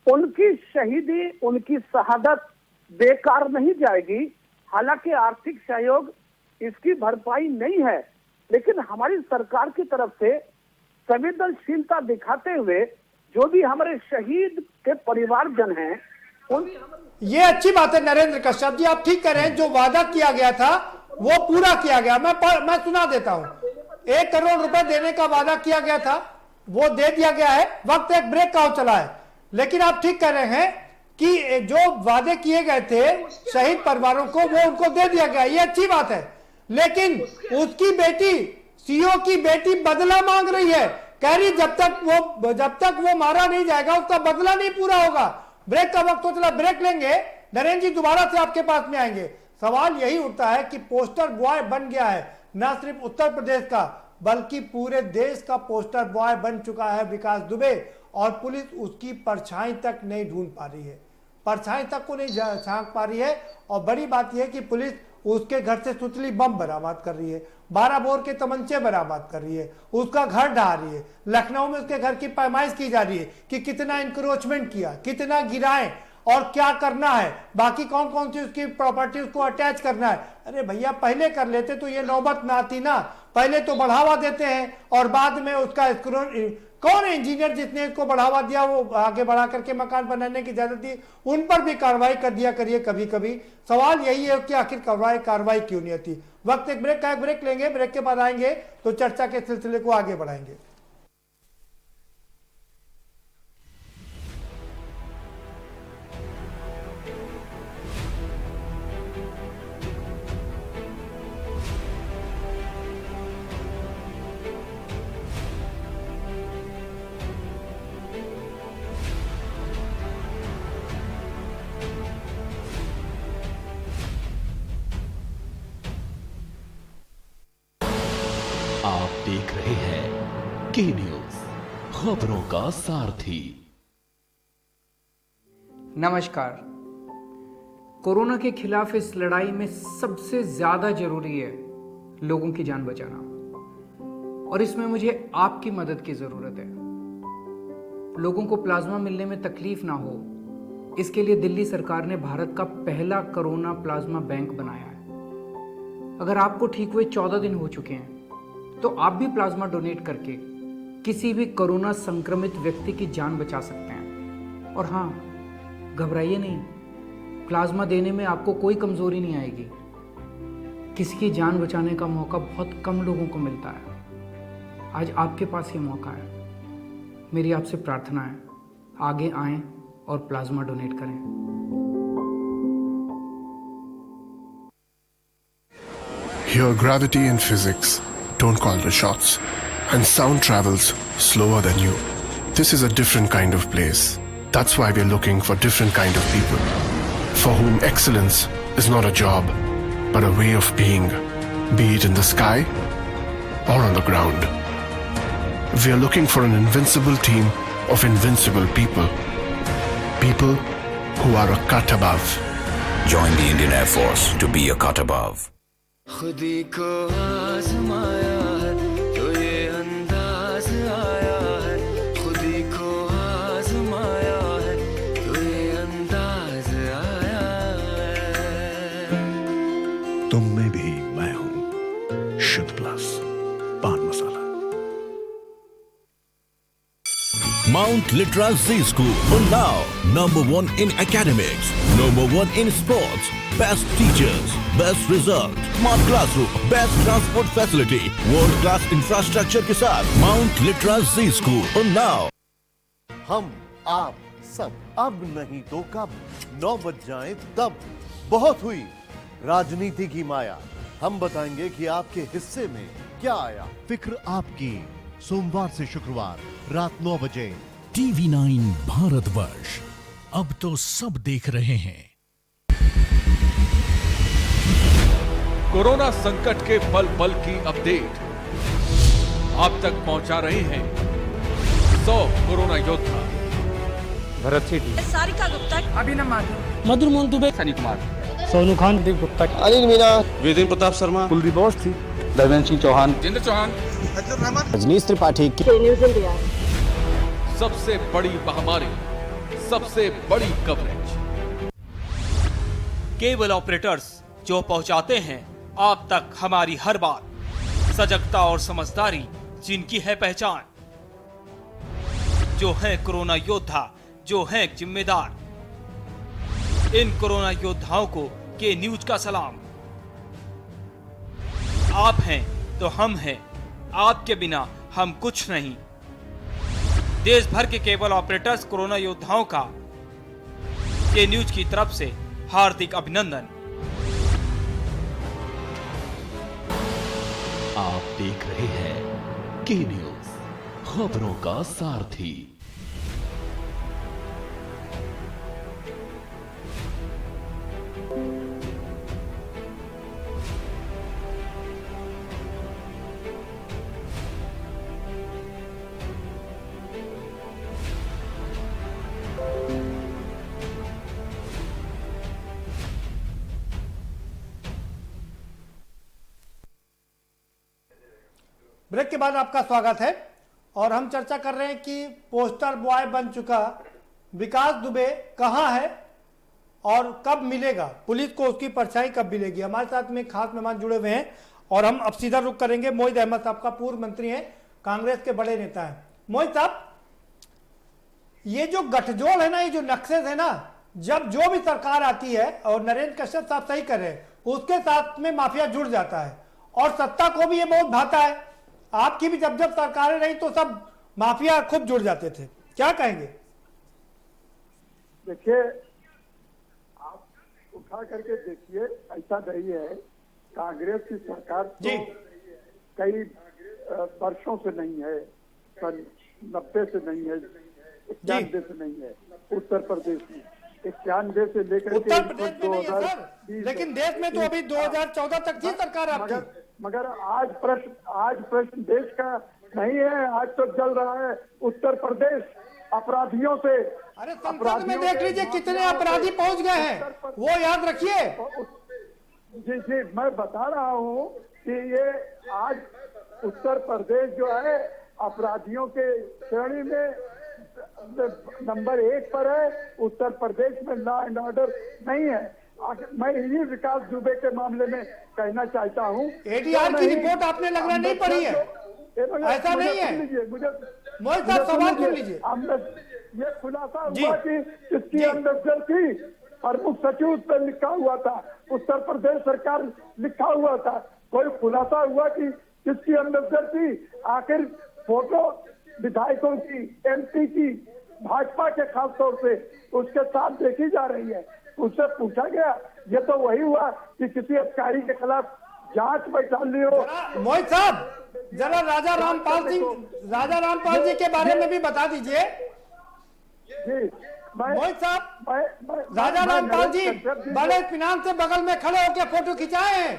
उनकी शहीदी, उनकी शहादत बेकार नहीं जाएगी। हालांकि आर्थिक सहयोग इसकी भरपाई नहीं है, लेकिन हमारी सरकार की तरफ से संवेदनशीलता दिखाते हुए जो भी हमारे शहीद के परिवारजन हैं, ये अच्छी बात है नरेंद्र कश्यप जी, आप ठीक कह रहे हैं। जो वादा किया गया था वो पूरा किया गया। मैं सुना देता हूं। 1 करोड़ रुपए देने का वादा किया गया था, वो दे दिया गया है। वक्त एक ब्रेक का हो चला है, लेकिन आप ठीक कह रहे हैं कि जो वादे किए गए थे शहीद परिवारों को, वो उनको दे दिया गया। ये अच्छी बात है, लेकिन उसकी बेटी, सीओ की बेटी बदला मांग रही है। कह रही जब तक वो मारा नहीं जाएगा उसका बदला नहीं पूरा होगा। ब्रेक का वक्त हो चला, ब्रेक लेंगे। नरेंद्र जी दोबारा से आपके पास में आएंगे। सवाल यही उठता है कि पोस्टर बॉय बन गया है, न सिर्फ उत्तर प्रदेश का बल्कि पूरे देश का पोस्टर बॉय बन चुका है विकास दुबे, और पुलिस उसकी परछाई तक नहीं ढूंढ पा रही है, परछाई तक को नहीं झांक पा रही है। और बड़ी बात यह है कि पुलिस उसके घर से सुतली बम बरामद कर रही है, 12 बोर के तमंचे बरामद कर रही है, उसका घर ढहा रही है। लखनऊ में उसके घर की पैमाइश की जा रही है कि कितना इंक्रोचमेंट किया, कितना गिराएं और क्या करना है, बाकी कौन कौन सी उसकी प्रॉपर्टी उसको अटैच करना है। अरे भैया, पहले कर लेते तो ये नौबत ना आती ना। पहले तो बढ़ावा देते हैं और बाद में उसका कौन इंजीनियर जिसने इसको बढ़ावा दिया, वो आगे बढ़ा करके मकान बनाने की इजाजत दी, उन पर भी कार्रवाई कर दिया करिए कभी कभी। सवाल यही है कि आखिर कार्रवाई क्यों नहीं होती। वक्त एक ब्रेक लेंगे, ब्रेक के बाद आएंगे तो चर्चा के सिलसिले को आगे बढ़ाएंगे। आप देख रहे हैं के न्यूज, खबरों का सारथी। नमस्कार। कोरोना के खिलाफ इस लड़ाई में सबसे ज्यादा जरूरी है लोगों की जान बचाना, और इसमें मुझे आपकी मदद की जरूरत है। लोगों को प्लाज्मा मिलने में तकलीफ ना हो, इसके लिए दिल्ली सरकार ने भारत का पहला कोरोना प्लाज्मा बैंक बनाया है। अगर आपको ठीक हुए 14 दिन हो चुके हैं तो आप भी प्लाज्मा डोनेट करके किसी भी कोरोना संक्रमित व्यक्ति की जान बचा सकते हैं। और हाँ, घबराइए नहीं, प्लाज्मा देने में आपको कोई कमजोरी नहीं आएगी। किसी की जान बचाने का मौका बहुत कम लोगों को मिलता है। आज आपके पास ये मौका है। मेरी आपसे प्रार्थना है, आगे आएं और प्लाज्मा डोनेट करें। Here, gravity and physics don't call the shots, and sound travels slower than you. This is a different kind of place. That's why we're looking for different kind of people, for whom excellence is not a job, but a way of being, be it in the sky or on the ground. We're looking for an invincible team of invincible people. People who are a cut above. Join the Indian Air Force to be a cut above. खुदी को आजमाया है तो ये अंदाज आया है, खुदी को आजमाया है तो ये अंदाज आया है। तुम में भी मैं हूं, शुद्ध प्लस पान मसाला। Mount Litera Z School, Unnao, #1 in academics, #1 in sports, best teachers, best result, smart classroom, best transport facility, world class infrastructure के साथ Mount Litera Z School, Unnao। हम आप सब अब नहीं तो कब, 9 बज जाए तब। बहुत हुई राजनीति की माया, हम बताएंगे कि आपके हिस्से में क्या आया। फिक्र आपकी, सोमवार से शुक्रवार रात 9 बजे। TV9 भारतवर्ष, अब तो सब देख रहे हैं। कोरोना संकट के पल पल की अपडेट आप तक पहुंचा रहे हैं 100 कोरोना योद्धा। भरत सेठी, सारिका गुप्ता, अभिनव माथुर, मधुर मोहन दुबे, सनी कुमार, सोनू खान, दीप गुप्ता, अनिल मीना, वेदेंद्र प्रताप शर्मा, कुलदीप अवस्थी, धर्मेंद्र सिंह चौहान, जितेंद्र चौहान, रजनीश त्रिपाठी, न्यूज़ इंडिया। सबसे बड़ी महामारी, सबसे बड़ी कवरेज। केबल ऑपरेटर्स जो पहुंचाते हैं आप तक हमारी हर बात, सजगता और समझदारी जिनकी है पहचान, जो है कोरोना योद्धा, जो है जिम्मेदार। इन कोरोना योद्धाओं को के न्यूज का सलाम। आप हैं तो हम हैं, आपके बिना हम कुछ नहीं। देश भर के केबल ऑपरेटर्स कोरोना योद्धाओं का के न्यूज की तरफ से हार्दिक अभिनंदन। आप देख रहे हैं के न्यूज, खबरों का सारथी। ब्रेक के बाद आपका स्वागत है और हम चर्चा कर रहे हैं कि पोस्टर बॉय बन चुका विकास दुबे कहां है और कब मिलेगा, पुलिस को उसकी परछाई कब मिलेगी। हमारे साथ में खास मेहमान जुड़े हुए हैं और हम अब सीधा रुख करेंगे। मोहित अहमद साहब का, पूर्व मंत्री हैं, कांग्रेस के बड़े नेता हैं। मोहित साहब, ये जो गठजोड़ है ना, ये जो नक्शे है ना, जब जो भी सरकार आती है, और नरेंद्र कश्यप साहब सही कर रहे हैं, उसके साथ में माफिया जुड़ जाता है और सत्ता को भी ये बहुत भाता है। आपकी भी जब जब सरकारें रही तो सब माफिया खूब जुड़ जाते थे, क्या कहेंगे? देखिए, आप उठा करके देखिए, ऐसा नहीं है। कांग्रेस की सरकार तो कई वर्षों से नहीं है, सन 90 से नहीं है, 91 से नहीं है। उत्तर प्रदेश में 91 से लेकर उत्तर प्रदेश में नहीं है सर, लेकिन देश में तो अभी 2014 तक थी सरकार आपकी। मगर आज प्रश्न देश का नहीं है, आज तो चल रहा है उत्तर प्रदेश अपराधियों से। अरे संसद में देख लीजिए कितने अपराधी पहुंच गए हैं, वो याद रखिए। जी जी, मैं बता रहा हूं कि ये आज उत्तर प्रदेश जो है अपराधियों के श्रेणी में नंबर 1 पर है। उत्तर प्रदेश में लॉ एंड ऑर्डर नहीं है। मैं यही विकास दुबे के मामले में कहना चाहता हूँ, एडीआर की रिपोर्ट आपने लग रहा नहीं पढ़ी है, ऐसा नहीं है। मुझे मोहित साहब सवाल सुन लीजिए। ये खुलासा हुआ कि किसकी अंदर थी, प्रमुख सचिव पर लिखा हुआ था, उत्तर प्रदेश सरकार लिखा हुआ था। कोई खुलासा हुआ कि किसकी अंदर थी? आखिर फोटो विधायकों की, एमपी की, भाजपा के खास तौर से उसके साथ देखी जा रही है। उससे पूछा गया, ये तो वही हुआ कि किसी अधिकारी के खिलाफ जांच बैठा लियो। मोहित साहब जरा राजा रामपाल जी के बारे में भी बता दीजिए। जी मोहित साहब, राजा रामपाल जी बड़े इत्मीनान से बगल में खड़े होकर फोटो खिंचाए हैं।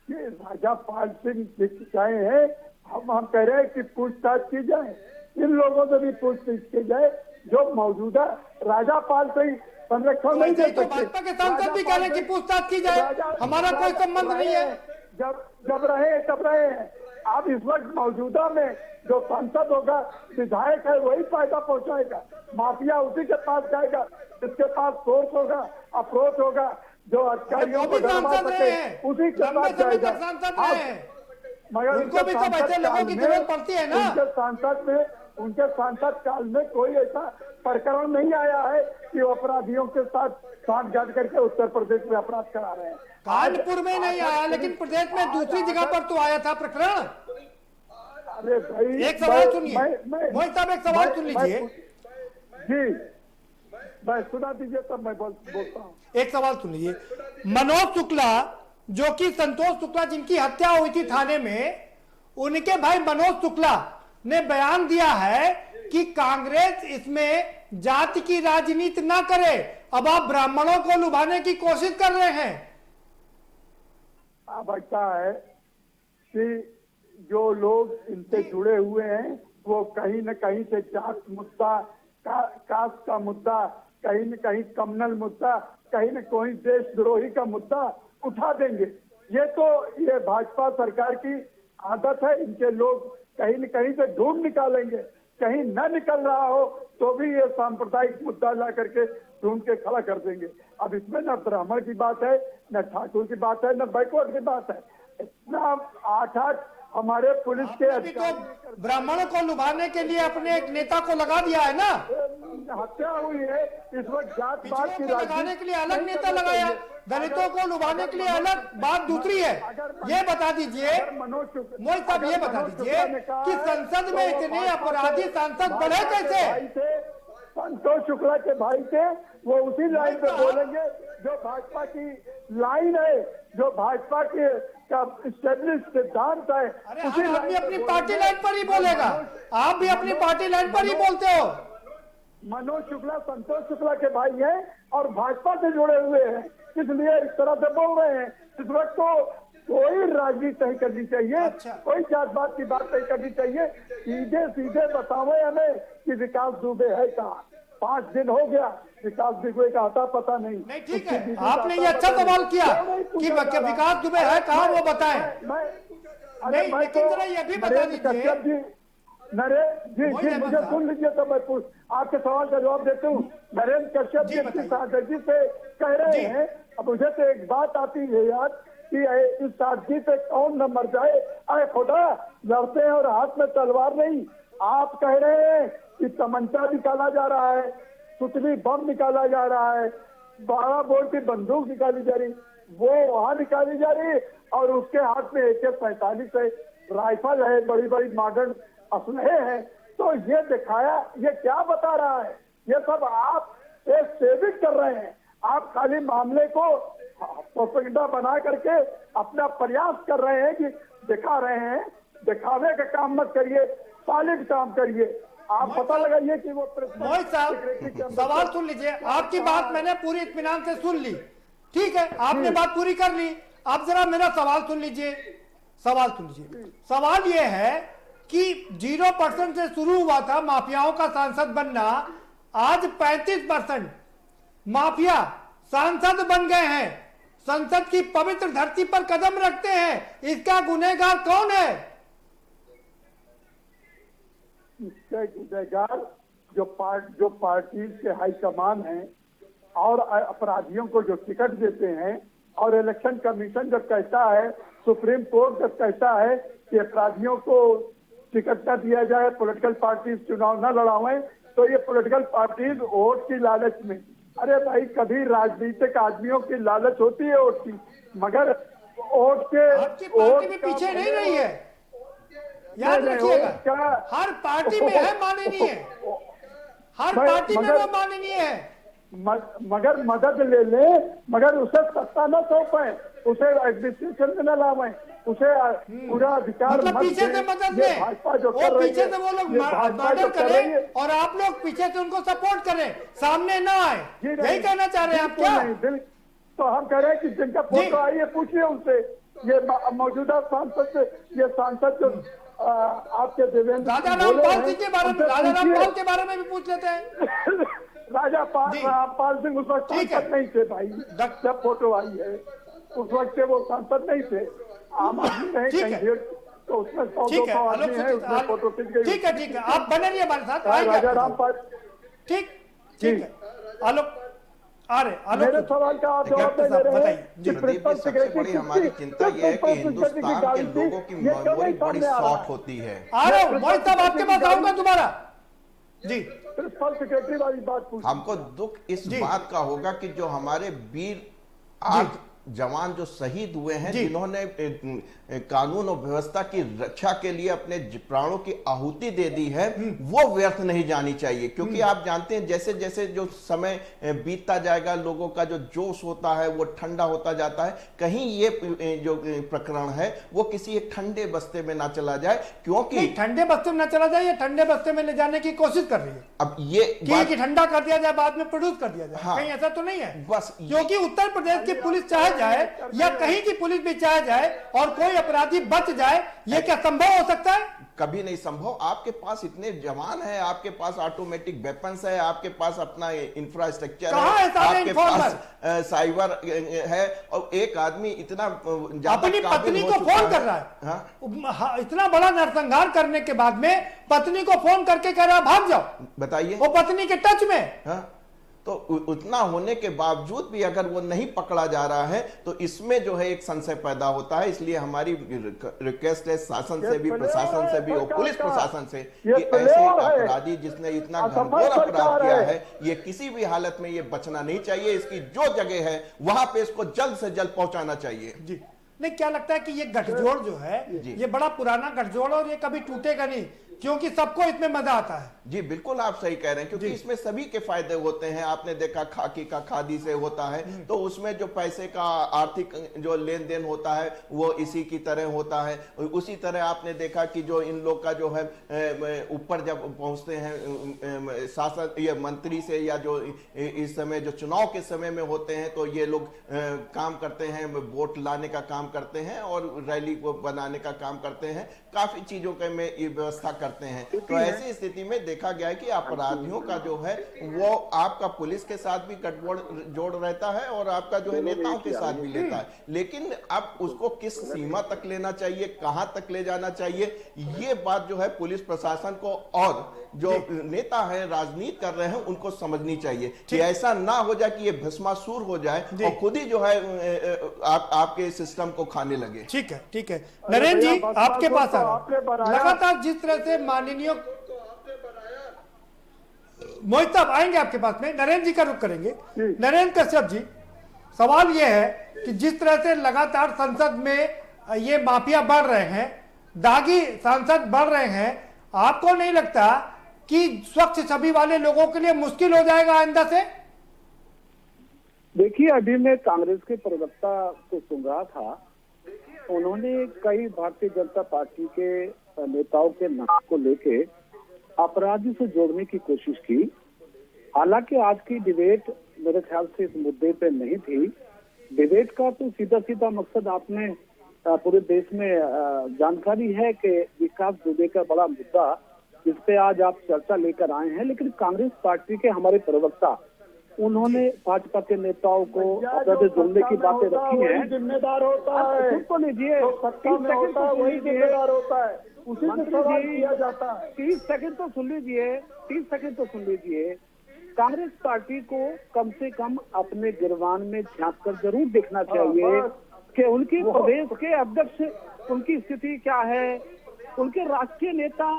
राजा पाल सिंह खिंचाए हैं। हम कह रहे हैं कि पूछताछ की जाए, इन लोगों से भी पूछताछ की जाए जो मौजूदा राजा पाल सिंह संरक्षण नहीं दे सकते। भाजपा के सांसद भी कह रहे हैं कि पूछताछ की जाए, हमारा कोई संबंध नहीं है। जब रहे तब रहे हैं। अब इस वक्त मौजूदा में जो सांसद होगा, विधायक है, वही फायदा पहुंचाएगा। माफिया उसी के पास जाएगा जिसके पास सोर्स होगा, अप्रोच होगा, जो अधिकारियों को डरवा सके उसी के पास जाएगा। मगर उनको भी तो ऐसे लोगों की जरूरत पड़ती है ना। उनके सांसद काल में कोई ऐसा प्रकरण नहीं आया है कि वो अपराधियों के साथ साठगांठ करके उत्तर प्रदेश में अपराध करा रहे हैं। कानपुर में नहीं आया, लेकिन प्रदेश में दूसरी जगह पर तो आया था प्रकरण। अरे भाई एक सवाल सुनिए मोहित साहब, एक सवाल सुन लीजिए जी, मैं सुना दीजिए तब मैं बोलता हूँ। एक सवाल सुन लीजिए। मनोज शुक्ला, जो कि संतोष शुक्ला जिनकी हत्या हुई थी थाने में, उनके भाई मनोज शुक्ला ने बयान दिया है कि कांग्रेस इसमें जाति की राजनीति ना करे, अब आप ब्राह्मणों को लुभाने की कोशिश कर रहे हैं। अब ऐसा है कि जो लोग इनसे जुड़े हुए हैं वो कहीं न कहीं से जात मुद्दा, कास्ट का मुद्दा, कहीं न कहीं कम्युनल मुद्दा, कहीं न कहीं देशद्रोही का मुद्दा उठा देंगे। ये भाजपा सरकार की आदत है। इनके लोग कहीं न कहीं से ढूंढ निकालेंगे, कहीं न निकल रहा हो तो भी ये सांप्रदायिक मुद्दा ला करके ढूंढ के खड़ा कर देंगे। अब इसमें न ब्राह्मण की बात है, न ठाकुर की बात है, न बैकवर्ड की बात है। इतना 8-8 हमारे पुलिस के तो ब्राह्मणों को लुभाने के लिए अपने एक नेता को लगा दिया है ना। हत्या हुई है, इस वक्त जात पात की लगाने के लिए अलग नेता लगाया, दलितों को लुभाने के लिए अलग बात दूसरी है। ये बता दीजिए मोहित साहब, ये बता दीजिए कि संसद में इतने अपराधी सांसद बढ़े कैसे। संतोष शुक्ला के भाई थे, वो उसी लाइन पे बोलेंगे जो भाजपा की लाइन है, जो भाजपा के स्टेब्लिश सिद्धांत है। उसी आप भी अपनी पार्टी लाइन पर ही बोलेगा, आप भी अपनी पार्टी लाइन पर ही बोलते हो। मनोज शुक्ला संतोष शुक्ला के भाई हैं और भाजपा से जुड़े हुए हैं, इसलिए इस तरह से बोल रहे हैं। इस वक्त तो कोई राजनीति नहीं करनी चाहिए, कोई जात बात की बात नहीं करनी चाहिए। सीधे सीधे बतावे हमें कि विकास दुबे है कहाँ। 5 दिन हो गया, विकास दुबे का आता पता नहीं। ठीक है, आपने ये अच्छा सवाल किया कि विकास दुबे है कहाँ, वो बताएं। लेकिन जरा ये भी बता दीजिए जी, मुझे सुन लीजिए तो मैं आपके सवाल का जवाब देता हूँ। नरेंद्र कश्यप जी अपनी सादगी से कह रहे हैं। अब मुझे तो एक बात आती है याद कि इस सादगी से कौन न मर जाए। अरे खुदा, लड़ते हैं और हाथ में तलवार नहीं। आप कह रहे हैं कि तमंचा निकाला जा रहा है, सुतली बम निकाला जा रहा है, 12 बोर की बंदूक निकाली जा रही, वो वहां निकाली जा रही और उसके हाथ में AK-47 है, राइफल है, बड़ी बड़ी मॉडर्न असलहे हैं। तो ये दिखाया, ये क्या बता रहा है? ये सब आप एक सेविंग कर रहे हैं। आप खाली मामले को प्रोपेगेंडा बना करके अपना प्रयास कर रहे हैं कि दिखा रहे हैं। दिखावे का काम मत करिए, सॉलिड काम करिए। आप पता लगाइए कि वो मोहित साहब सवाल सुन लीजिए। आपकी बात मैंने पूरी इत्मीनान से सुन ली, ठीक है, आपने बात पूरी कर ली। आप जरा मेरा सवाल सुन लीजिए। सवाल ये है कि 0% से शुरू हुआ था माफियाओं का सांसद बनना, आज 35% माफिया सांसद बन गए हैं, संसद की पवित्र धरती पर कदम रखते हैं। इसका गुनहगार कौन है? इसके गुनहगार जो पार्टी के हाईकमान है और अपराधियों को जो टिकट देते हैं, और इलेक्शन कमीशन जब कहता है, सुप्रीम कोर्ट जब कहता है कि अपराधियों को टिकट न दिया जाए, पॉलिटिकल पार्टीज चुनाव न लड़ावें, तो ये पॉलिटिकल पार्टीज वोट की लालच में, अरे भाई कभी राजनीतिक आदमियों की लालच होती है वोट की, मगर वोट के पीछे नहीं रही है। याद रखिएगा, हर पार्टी में है माननीय, हर पार्टी में वो माननीय है। मगर मदद ले ले, मगर उसे सत्ता न सौंपे। उसे एडमिनिस्ट्रेशन में न लावें, उसे पूरा अधिकार मतलब मत पीछे दें। से मदद ये दें, भाजपा जो वो कर रही पीछे है, से वो लोग ये भाजपा मर्डर जो कर रही है, करें और आप लोग पीछे से उनको सपोर्ट करें, सामने ना आए, यही कहना चाह रहे हैं आप क्या? तो हम कह रहे हैं कि जिनका फोटो आई है पूछिए उनसे, ये मौजूदा सांसद से, ये सांसद जो आपके देवेंद्र राजा रामपाल सिंह के बारे में, राजा रामपाल के बारे में भी पूछ लेते हैं। राजा रामपाल सिंह उस वक्त सांसद नहीं थे भाई, जब फोटो आई है उस वक्त के वो सांसद नहीं थे, आम आदमी रहे कहीं, तो उसमें 100-200 आदमी है, उसमें फोटो खींच गई। ठीक है, आप बने रहिए हमारे साथ, राजा रामपाल। ठीक है, आलोक आ रहे, मेरे सवाल का आप जवाब दे रहे हैं। प्रदीप, सबसे बड़ी हमारी चिंता ये है कि हिंदुस्तान के लोगों की मेमोरी बड़ी शॉर्ट होती है। आ रहा हूँ मोहित साहब, आपके पास आऊंगा दोबारा जी। प्रिंसिपल सेक्रेटरी वाली बात पूछ, हमको दुख इस बात का होगा कि जो हमारे वीर 8 जवान जो शहीद हुए हैं, जिन्होंने कानून और व्यवस्था की रक्षा के लिए अपने प्राणों की आहुति दे दी है, वो व्यर्थ नहीं जानी चाहिए। क्योंकि आप जानते हैं जैसे जैसे जो समय बीतता जाएगा, लोगों का जो जोश होता है वो ठंडा होता जाता है। कहीं ये जो प्रकरण है वो किसी एक ठंडे बस्ते में ना चला जाए, क्योंकि ठंडे बस्ते में ना चला जाए, ये ठंडे बस्ते में ले जाने की कोशिश कर रही है। अब ये कि ठंडा कर दिया जाए, बाद में प्रोड्यूस कर दिया जाए, कहीं ऐसा तो नहीं है? बस क्योंकि उत्तर प्रदेश की पुलिस चाहे जाए या कहीं की पुलिस भी चाहे जाए और कोई अपराधी बच जाए, ये क्या संभव हो सकता है? कभी नहीं संभव। आपके पास इतने जवान हैं, आपके पास ऑटोमेटिक वेपन्स है, आपके पास अपना इंफ्रास्ट्रक्चर है, आपके पास साइबर है, और एक आदमी इतना अपनी पत्नी को फोन कर रहा है। हाँ? इतना बड़ा नरसंहार करने के बाद में पत्नी को फोन करके कह रहा भाग जाओ, बताइए, वो पत्नी के टच में। हाँ? तो उतना होने के बावजूद भी अगर वो नहीं पकड़ा जा रहा है तो इसमें जो है एक संशय पैदा होता है। इसलिए हमारी रिक्वेस्ट है शासन से भी, प्रशासन से भी और पुलिस प्रशासन से कि ऐसे अपराधी जिसने इतना घनघोर अपराध किया है, ये किसी भी हालत में ये बचना नहीं चाहिए। इसकी जो जगह है वहां पे इसको जल्द से जल्द पहुंचाना चाहिए। जी नहीं, क्या लगता है कि ये गठजोड़ जो है ये बड़ा पुराना गठजोड़ और ये कभी टूटेगा नहीं, क्योंकि सबको इसमें मजा आता है? जी बिल्कुल, आप सही कह रहे हैं, क्योंकि इसमें सभी के फायदे होते हैं। आपने देखा खाकी का खादी से होता है, तो उसमें जो पैसे का आर्थिक जो लेन देन होता है वो इसी की तरह होता है। उसी तरह आपने देखा कि जो इन लोग का जो है ऊपर जब पहुंचते हैं शासन या मंत्री से, या जो इस समय जो चुनाव के समय में होते हैं, तो ये लोग काम करते हैं, वोट लाने का काम करते हैं और रैली को बनाने का काम करते हैं, काफी चीजों के में ये व्यवस्था करते हैं। तो ऐसी स्थिति में देखा गया है कि अपराधियों का जो है वो आपका पुलिस के साथ भी गठजोड़ रहता है और आपका जो है नेताओं के साथ भी लेता है। लेकिन अब उसको किस सीमा तक लेना चाहिए, कहां तक ले जाना चाहिए, ये बात जो है पुलिस प्रशासन को और जो नेता है राजनीति कर रहे हैं उनको समझनी चाहिए कि ऐसा ना हो जाए कि ये भस्मासुर हो जाए और खुद ही जो है आपके सिस्टम को खाने लगे। ठीक है, ठीक है। नरेंद्र जी आपके पास लगातार जिस तरह से माननीय मोहित साहब आएंगे आपके पास में, नरेंद्र जी का रुख करेंगे। नरेंद्र कश्यप जी, सवाल यह है कि जिस तरह से लगातार संसद में ये माफिया बढ़ रहे हैं, दागी सांसद बढ़ रहे हैं, आपको नहीं लगता कि स्वच्छ छवि वाले लोगों के लिए मुश्किल हो जाएगा आइंदा से? देखिए, अभी मैं कांग्रेस के प्रवक्ता को सुन रहा था, उन्होंने कई भारतीय जनता पार्टी के नेताओं के नाम को लेके अपराधी से जोड़ने की कोशिश की। हालांकि आज की डिबेट मेरे ख्याल से इस मुद्दे पे नहीं थी। डिबेट का तो सीधा सीधा मकसद आपने पूरे देश में जानकारी है कि विकास दुबे का बड़ा मुद्दा, जिस पे आज आप चर्चा लेकर आए हैं। लेकिन कांग्रेस पार्टी के हमारे प्रवक्ता, उन्होंने भाजपा के नेताओं को अपराधी जोड़ने की बातें रखी हैं। जिम्मेदार होता है, सुन तो लीजिए, वही जिम्मेदार होता है, उसी से सवाल किया जाता है। 30 सेकंड तो सुन लीजिए। कांग्रेस पार्टी को कम से कम अपने गिरवान में झांक कर जरूर देखना चाहिए कि उनकी प्रदेश के अध्यक्ष, उनकी स्थिति क्या है, उनके राष्ट्रीय नेता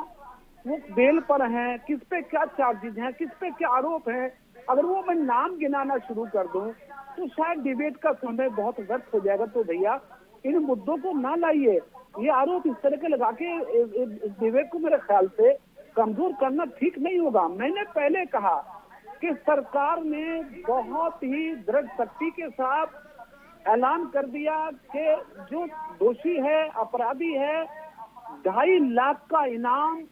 वो बेल पर हैं, किस पे क्या चार्जेज हैं, किस पे क्या आरोप है। अगर वो मैं नाम गिनाना शुरू कर दूं तो शायद डिबेट का समय बहुत व्यर्थ हो जाएगा। तो भैया इन मुद्दों को ना लाइए, ये आरोप इस तरह के लगा के इस डिबेट को मेरे ख्याल से कमजोर करना ठीक नहीं होगा। मैंने पहले कहा कि सरकार ने बहुत ही दृढ़ शक्ति के साथ ऐलान कर दिया कि जो दोषी है, अपराधी है, 2.5 लाख का इनाम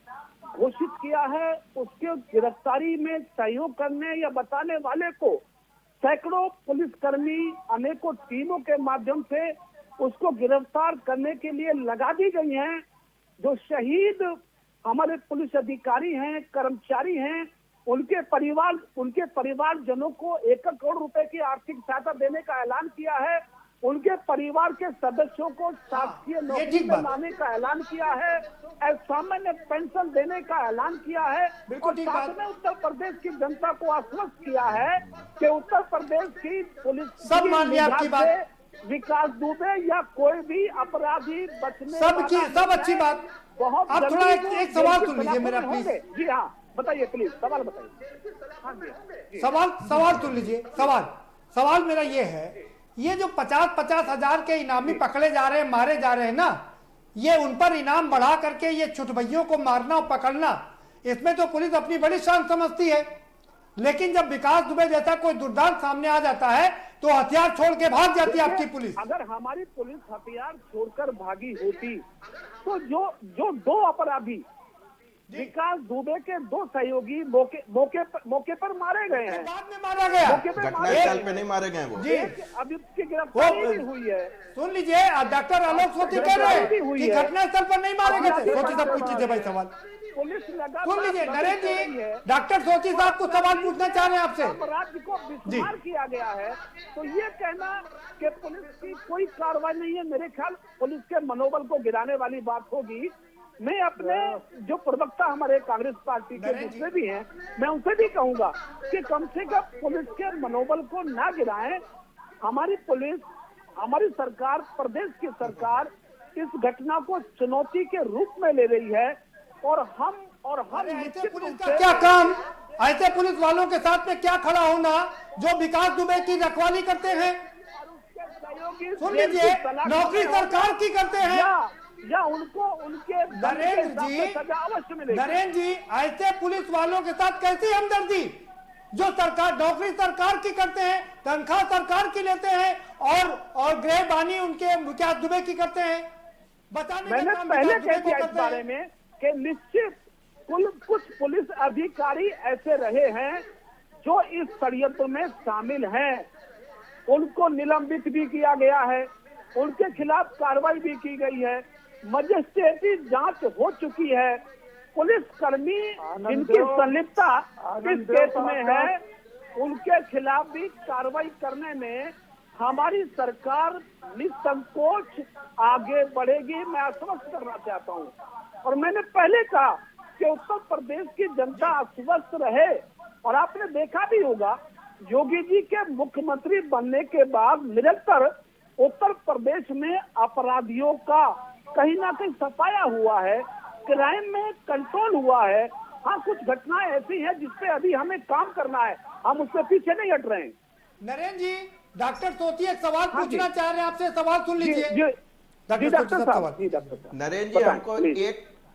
घोषित किया है। उसके गिरफ्तारी में सहयोग करने या बताने वाले को सैकड़ों पुलिसकर्मी अनेकों टीमों के माध्यम से उसको गिरफ्तार करने के लिए लगा दी गई हैं। जो शहीद हमारे पुलिस अधिकारी हैं, कर्मचारी हैं, उनके परिवारजनों को 1 करोड़ रुपए की आर्थिक सहायता देने का ऐलान किया है। उनके परिवार के सदस्यों को शासकीय नौकरी में लाने का ऐलान किया है, सामान्य पेंशन देने का ऐलान किया है और साथ में उत्तर प्रदेश की जनता को आश्वस्त किया है कि उत्तर प्रदेश की पुलिस सब मान लिया आपकी बात, विकास दुबे या कोई भी अपराधी बचने सब अच्छी बात। बहुत आप थोड़ा एक सवाल सुन लीजिए मेरा प्लीज। जी हाँ, बताइए प्लीज, सवाल बताइए। हाँ जी, सवाल सुन लीजिए। सवाल मेरा ये है, ये जो 50-50 हजार के इनामी पकड़े जा रहे हैं, मारे जा रहे हैं ना, ये उन पर इनाम बढ़ा करके ये छुटभइयों को मारना और पकड़ना, इसमें तो पुलिस अपनी बड़ी शान समझती है। लेकिन जब विकास दुबे जैसा कोई दुर्दांत सामने आ जाता है तो हथियार छोड़ के भाग जाती है आपकी पुलिस। अगर हमारी पुलिस हथियार छोड़कर भागी होती तो जो 2 अपराधी विकास दुबे के 2 सहयोगी मौके पर मारे गए हैं। बाद में मारा गया, घटनास्थल पे नहीं मारे गए वो। अभी उसकी गिरफ्तारी भी हुई है। सुन लीजिए, डॉक्टर आलोक सोती कह रहे हैं कि घटनास्थल पर नहीं मारे गए थे। सोची साहब पूछ लीजिए भाई सवाल। पुलिस सुन लीजिए नरेंद्र जी, डॉक्टर सोची साहब कुछ सवाल पूछना चाह रहे हैं आपसे। राज्य को विस्तार किया गया है तो ये कहना कि पुलिस की कोई कार्रवाई नहीं है, मेरे ख्याल पुलिस के मनोबल को गिराने वाली बात होगी। मैं अपने जो प्रवक्ता हमारे कांग्रेस पार्टी के दूसरे भी हैं, मैं उनसे भी कहूंगा कि कम से कम पुलिस के मनोबल को ना गिराएं। हमारी पुलिस, हमारी सरकार, प्रदेश की सरकार इस घटना को चुनौती के रूप में ले रही है और हम ऐसे पुलिस का क्या काम, ऐसे पुलिस वालों के साथ में क्या खड़ा होना जो विकास दुबे की रखवाली करते हैं। सुन लीजिए, नौकरी सरकार की करते हैं या उनको उनके नरेंद्र जी, ऐसे पुलिस वालों के साथ कैसी हमदर्दी जो सरकार, नौकरी सरकार की करते हैं, तनख्वाह सरकार की लेते हैं और गृहबानी उनके विकास दुबे की करते हैं। बताने मैंने पहले कह दिया इस बारे में कि निश्चित कुछ पुलिस अधिकारी ऐसे रहे हैं जो इस षड्यंत्र में शामिल हैं। उनको निलंबित भी किया गया है, उनके खिलाफ कार्रवाई भी की गई है, मजिस्ट्रेटी जांच हो चुकी है। पुलिस कर्मी जिनकी संलिप्तता इस केस में है, उनके खिलाफ भी कार्रवाई करने में हमारी सरकार निसंकोच आगे बढ़ेगी, मैं आश्वस्त करना चाहता हूं। और मैंने पहले कहा कि उत्तर प्रदेश की जनता आश्वस्त रहे। और आपने देखा भी होगा, योगी जी के मुख्यमंत्री बनने के बाद निरंतर उत्तर प्रदेश में अपराधियों का कहीं ना कहीं सफाया हुआ है, क्राइम में कंट्रोल हुआ है। हाँ, कुछ घटनाएं ऐसी हैं जिसपे अभी हमें काम करना है, हम उससे पीछे नहीं हट रहे हैं। नरेंद्र जी, डॉक्टर सोती एक सवाल पूछना चाह रहे हैं आपसे, सवाल सुन लीजिए। डॉक्टर साहब, नरेंद्र जी, हमको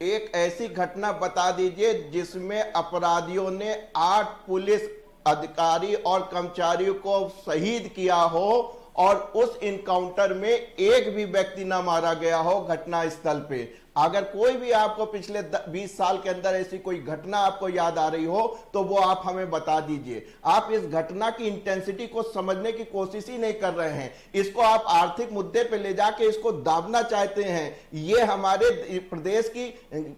एक ऐसी घटना बता दीजिए जिसमें अपराधियों ने 8 पुलिस अधिकारी और कर्मचारियों को शहीद किया हो और उस इनकाउंटर में एक भी व्यक्ति ना मारा गया हो घटना स्थल पे। अगर कोई भी आपको पिछले 20 साल के अंदर ऐसी कोई घटना आपको याद आ रही हो तो वो आप हमें बता दीजिए। आप इस घटना की इंटेंसिटी को समझने की कोशिश ही नहीं कर रहे हैं। इसको आप आर्थिक मुद्दे पे ले जाके इसको दाबना चाहते हैं। ये हमारे प्रदेश की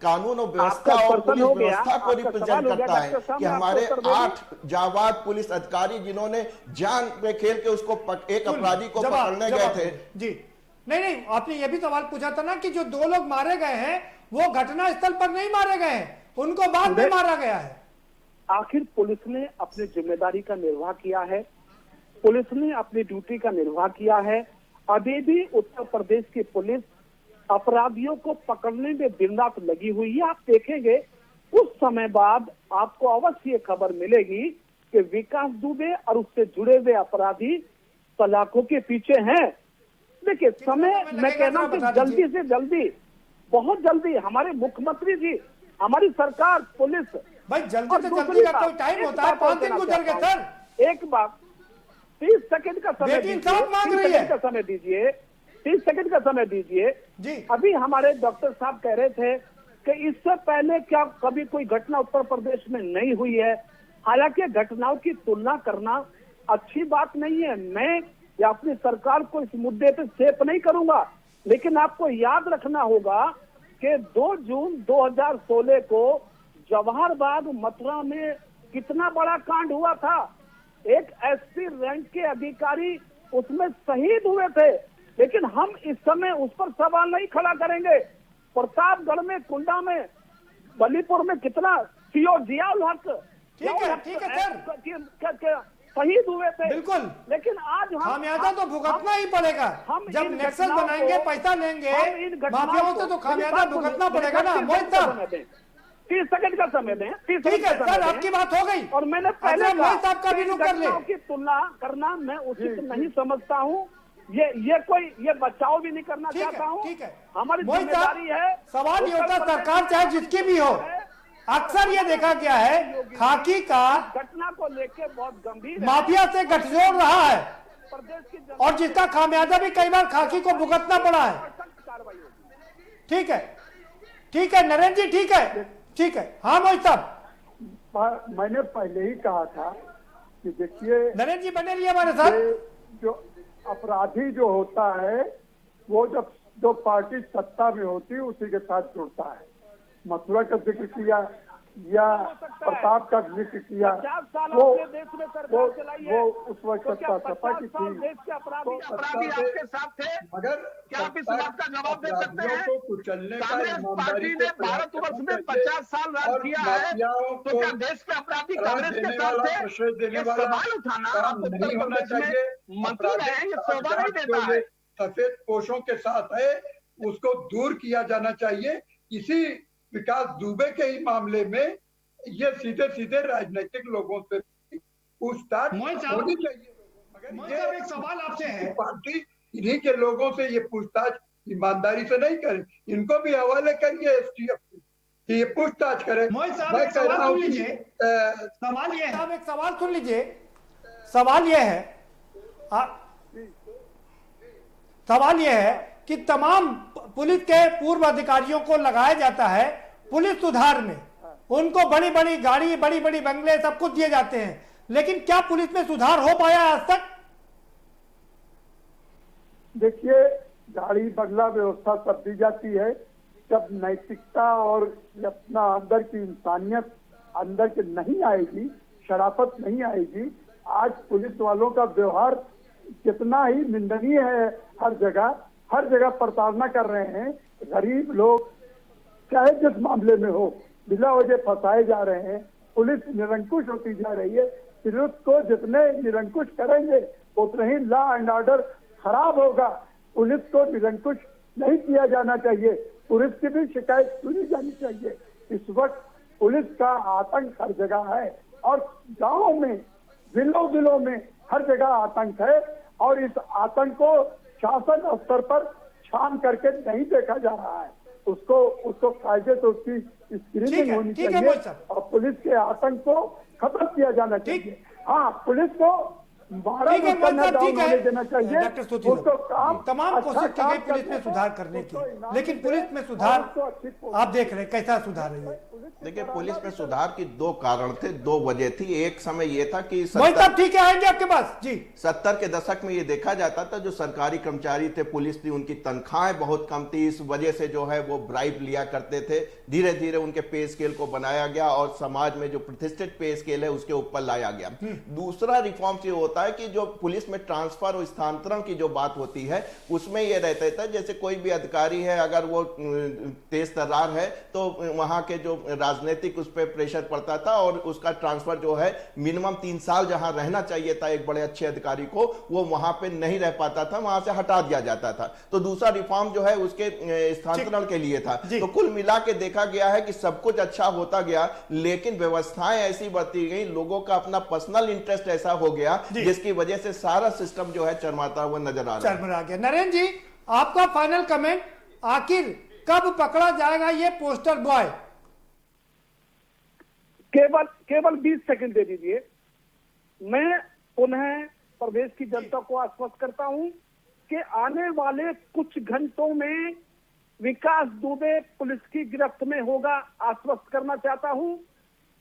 कानून और व्यवस्था और पुलिस व्यवस्था को रिप्रेजेंट करता है कि हमारे 8 जाबाज पुलिस अधिकारी जिन्होंने जान पे खेल के उसको एक अपराधी को पकड़ने गए थे। जी नहीं, आपने ये भी सवाल पूछा था ना कि जो 2 लोग मारे गए हैं वो घटना स्थल पर नहीं मारे गए हैं, उनको बाद में मारा गया है। आखिर पुलिस ने अपनी जिम्मेदारी का निर्वाह किया है, पुलिस ने अपनी ड्यूटी का निर्वाह किया है। अभी भी उत्तर प्रदेश की पुलिस अपराधियों को पकड़ने में दिन रात लगी हुई है। आप देखेंगे कुछ समय बाद आपको अवश्य खबर मिलेगी कि विकास दुबे और उससे जुड़े हुए अपराधी सलाखों के पीछे हैं। देखिए, समय मैं कहना हूं कि जल्दी से जल्दी, बहुत जल्दी हमारे मुख्यमंत्री जी, हमारी सरकार, पुलिस, भाई जल्दी से जल्दी का कोई टाइम होता है, 5 दिन गुजर गए सर। 30 सेकंड का समय बेटी इंसाफ मांग रही है। 30 सेकंड का समय दीजिए, 30 सेकंड का समय दीजिए जी। अभी हमारे डॉक्टर साहब कह रहे थे कि इससे पहले क्या कभी कोई घटना उत्तर प्रदेश में नहीं हुई है। हालांकि घटनाओं की तुलना करना अच्छी बात नहीं है। मैं या अपनी सरकार को इस मुद्दे पे सेफ नहीं करूंगा, लेकिन आपको याद रखना होगा कि 2 जून 2016 को जवाहर बाग मथुरा में कितना बड़ा कांड हुआ था। एक एसपी रैंक के अधिकारी उसमें शहीद हुए थे, लेकिन हम इस समय उस पर सवाल नहीं खड़ा करेंगे। प्रतापगढ़ में, कुंडा में, बलीपुर में कितना सीओ जियाउल हक ठीक है सर, शहीद हुए थे। बिल्कुल, लेकिन आज खामियाजा तो भुगतना ही पड़ेगा। जब नक्सल बनाएंगे, पैसा लेंगे माफियाओं से, तो खामियाजा भुगतना पड़ेगा ना। मोहित साहब 30 सेकंड का समय दें। 30 ठीक है सर, आपकी बात हो गई। और मैंने पहले मोहित साहब का भी रुक कर ले। की तुलना करना मैं उचित नहीं समझता हूँ। ये बचाव भी नहीं करना चाहता हूँ। ठीक है, हमारी जिम्मेदारी है। सवाल ये होता है, सरकार चाहे जिसकी भी हो, अक्सर ये देखा गया है खाकी का घटना को लेकर बहुत गंभीर माफिया से गठजोड़ रहा है, प्रदेश की और जिसका खामियाजा भी कई बार खाकी को भुगतना पड़ा है। ठीक है नरेंद्र जी, ठीक है। हाँ मोहित साहब, मैंने पहले ही कहा था कि देखिए नरेंद्र जी बने रहिए हमारे साथ। जो अपराधी जो होता है वो जब जो पार्टी सत्ता में होती है उसी के साथ जुड़ता है। मथुरा का जिक्र किया या प्रताप का जिक्र किया, वो उस वक्त सत्ता की थी। अपराधी आपके साथ थे, मगर क्या आप इस बात का जवाब दे सकते हैं? को कुचलने का कांग्रेस पार्टी ने भारतवर्ष में 50 साल राज किया है, तो क्या देश के अपराधी कांग्रेस के साथ थे? ये सवाल उठाना आप उत्तर प्रदेश में मंत्री रहे हैं, ये शोभा नहीं देता है। सफेद पोशों के साथ है, उसको दूर किया जाना चाहिए। इसी विकास दुबे के ही मामले में ये सीधे राजनीतिक लोगों से पूछताछ होनी चाहिए। मगर ये एक सवाल आपसे है, पार्टी इन्हीं के लोगों से ये पूछताछ ईमानदारी से नहीं करे। इनको भी हवाले करिए एसटीएफ को, ये पूछताछ करे। मोहित साहब एक सवाल सुन लीजिए। सवाल ये है कि तमाम पुलिस के पूर्व अधिकारियों को लगाया जाता है पुलिस सुधार में, उनको बड़ी बड़ी गाड़ी, बड़ी बड़ी बंगले सब कुछ दिए जाते हैं, लेकिन क्या पुलिस में सुधार हो पाया आज तक? देखिए, गाड़ी बंगला व्यवस्था सब दी जाती है, जब नैतिकता और अपना अंदर की इंसानियत अंदर के नहीं आएगी, शराफत नहीं आएगी। आज पुलिस वालों का व्यवहार कितना ही निंदनीय है। हर जगह प्रताड़ना कर रहे हैं। गरीब लोग चाहे जिस मामले में हो, बिला वजह फंसाए जा रहे हैं। पुलिस निरंकुश होती जा रही है। पुलिस को जितने निरंकुश करेंगे उतने ही लॉ एंड ऑर्डर खराब होगा। पुलिस को निरंकुश नहीं किया जाना चाहिए, पुलिस की भी शिकायत सुनी जानी चाहिए। इस वक्त पुलिस का आतंक हर जगह है, और गांवों में, जिलों में हर जगह आतंक है, और इस आतंक को शासन स्तर पर छान करके नहीं देखा जा रहा है। उसको कायदे से उसकी स्क्रीनिंग होनी चाहिए, और पुलिस के आतंक को खत्म किया जाना चाहिए। हाँ, पुलिस को देना चाहिए। उसको तमाम कोशिश की गई पुलिस में सुधार करने की, लेकिन पुलिस में सुधार आप देख रहे हैं कैसा सुधार है। देखिए, पुलिस में सुधार की 2 कारण थे, 2 वजह थी। एक समय यह था कि ठीक है, आएंगे आपके पास जी। 70 के दशक में ये देखा जाता था, जो सरकारी कर्मचारी थे, पुलिस थी, उनकी तनख्वाहें बहुत कम थी। इस वजह से जो है वो ब्राइब लिया करते थे। धीरे धीरे उनके पे स्केल को बनाया गया, और समाज में जो प्रतिष्ठित पे स्केल है उसके ऊपर लाया गया। दूसरा रिफॉर्म्स ये होता है कि जो पुलिस में ट्रांसफर और स्थानांतरण की जो बात होती है, उसमें ये रहता था जैसे कोई भी अधिकारी है, अगर वो तेज तर्रार है तो वहां के जो राजनीतिक उस पर प्रेशर पड़ता था, और उसका ट्रांसफर जो है मिनिमम 3 साल जहां रहना चाहिए था एक बड़े अच्छे अधिकारी को, वो वहां पे नहीं रह पाता था, वहां से हटा दिया जाता था। तो दूसरा रिफॉर्म जो है उसके स्थानांतरण के लिए था। तो कुल मिला के देखा गया है कि सब कुछ अच्छा होता गया, लेकिन व्यवस्थाएं ऐसी बढ़ती गई, लोगों का अपना पर्सनल इंटरेस्ट ऐसा हो गया जिसकी वजह से सारा सिस्टम जो है चरमराता हुआ नजर आ रहा है। नरेंद्र जी, आपका फाइनल कमेंट, आखिर कब पकड़ा जाएगा ये पोस्टर बॉय? केवल 20 सेकंड दे दीजिए। मैं पुनः प्रदेश की जनता को आश्वस्त करता हूं कि आने वाले कुछ घंटों में विकास दुबे पुलिस की गिरफ्त में होगा, आश्वस्त करना चाहता हूं।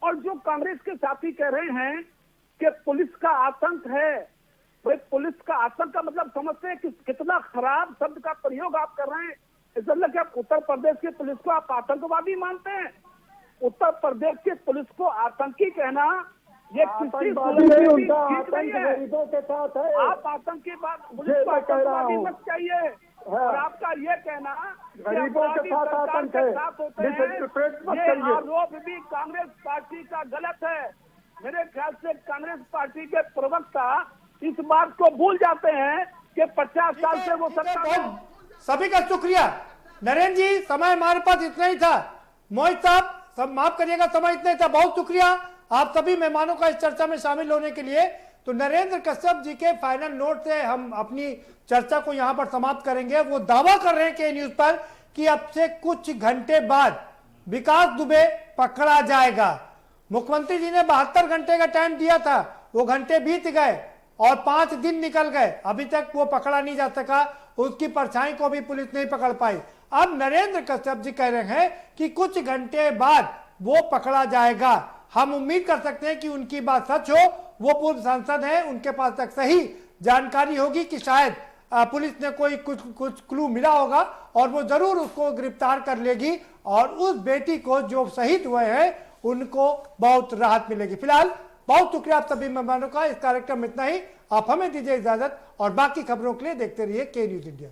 और जो कांग्रेस के साथी कह रहे हैं कि पुलिस का आतंक है, भाई पुलिस का आतंक का मतलब समझते हैं कि कितना खराब शब्द का प्रयोग आप कर रहे हैं। इसलिए क्या उत्तर प्रदेश की पुलिस को आप आतंकवादी मानते हैं? उत्तर प्रदेश की पुलिस को आतंकी कहना ये किसी गरीबों के साथ है। आप आतंकी बात पुलिस को आतंकवादी मत चाहिए। और आपका ये कहना गरीबों के साथ आतंक है, ये आरोप भी कांग्रेस पार्टी का गलत है। मेरे ख्याल से कांग्रेस पार्टी के प्रवक्ता इस बात को भूल जाते हैं कि 50 साल से वो सत्ता में। सभी का शुक्रिया नरेंद्र जी, समय हमारे पास इतना ही था। मोहित साहब सब माफ करिएगा, समय इतना ही था। बहुत शुक्रिया आप सभी मेहमानों का इस चर्चा में शामिल होने के लिए। तो नरेंद्र कश्यप जी के फाइनल नोट से हम अपनी चर्चा को यहां पर समाप्त करेंगे। वो दावा कर रहे हैं के न्यूज पर कि अब से कुछ घंटे बाद विकास दुबे पकड़ा जाएगा। मुख्यमंत्री जी ने 72 घंटे का टाइम दिया था, वो घंटे बीत गए और 5 दिन निकल गए, अभी तक वो पकड़ा नहीं जा सका। उसकी परछाई को भी पुलिस नहीं पकड़ पाई। अब नरेंद्र कश्यप जी कह रहे हैं कि कुछ घंटे बाद वो पकड़ा जाएगा। हम उम्मीद कर सकते हैं कि उनकी बात सच हो। वो पूर्व सांसद हैं, उनके पास तक सही जानकारी होगी कि शायद पुलिस ने कोई कुछ क्लू मिला होगा और वो जरूर उसको गिरफ्तार कर लेगी और उस बेटी को जो शहीद हुए हैं उनको बहुत राहत मिलेगी। फिलहाल बहुत शुक्रिया आप सभी मेहमानों का। इस कार्यक्रम में इतना ही। आप हमें दीजिए इजाजत और बाकी खबरों के लिए देखते रहिए के न्यूज इंडिया।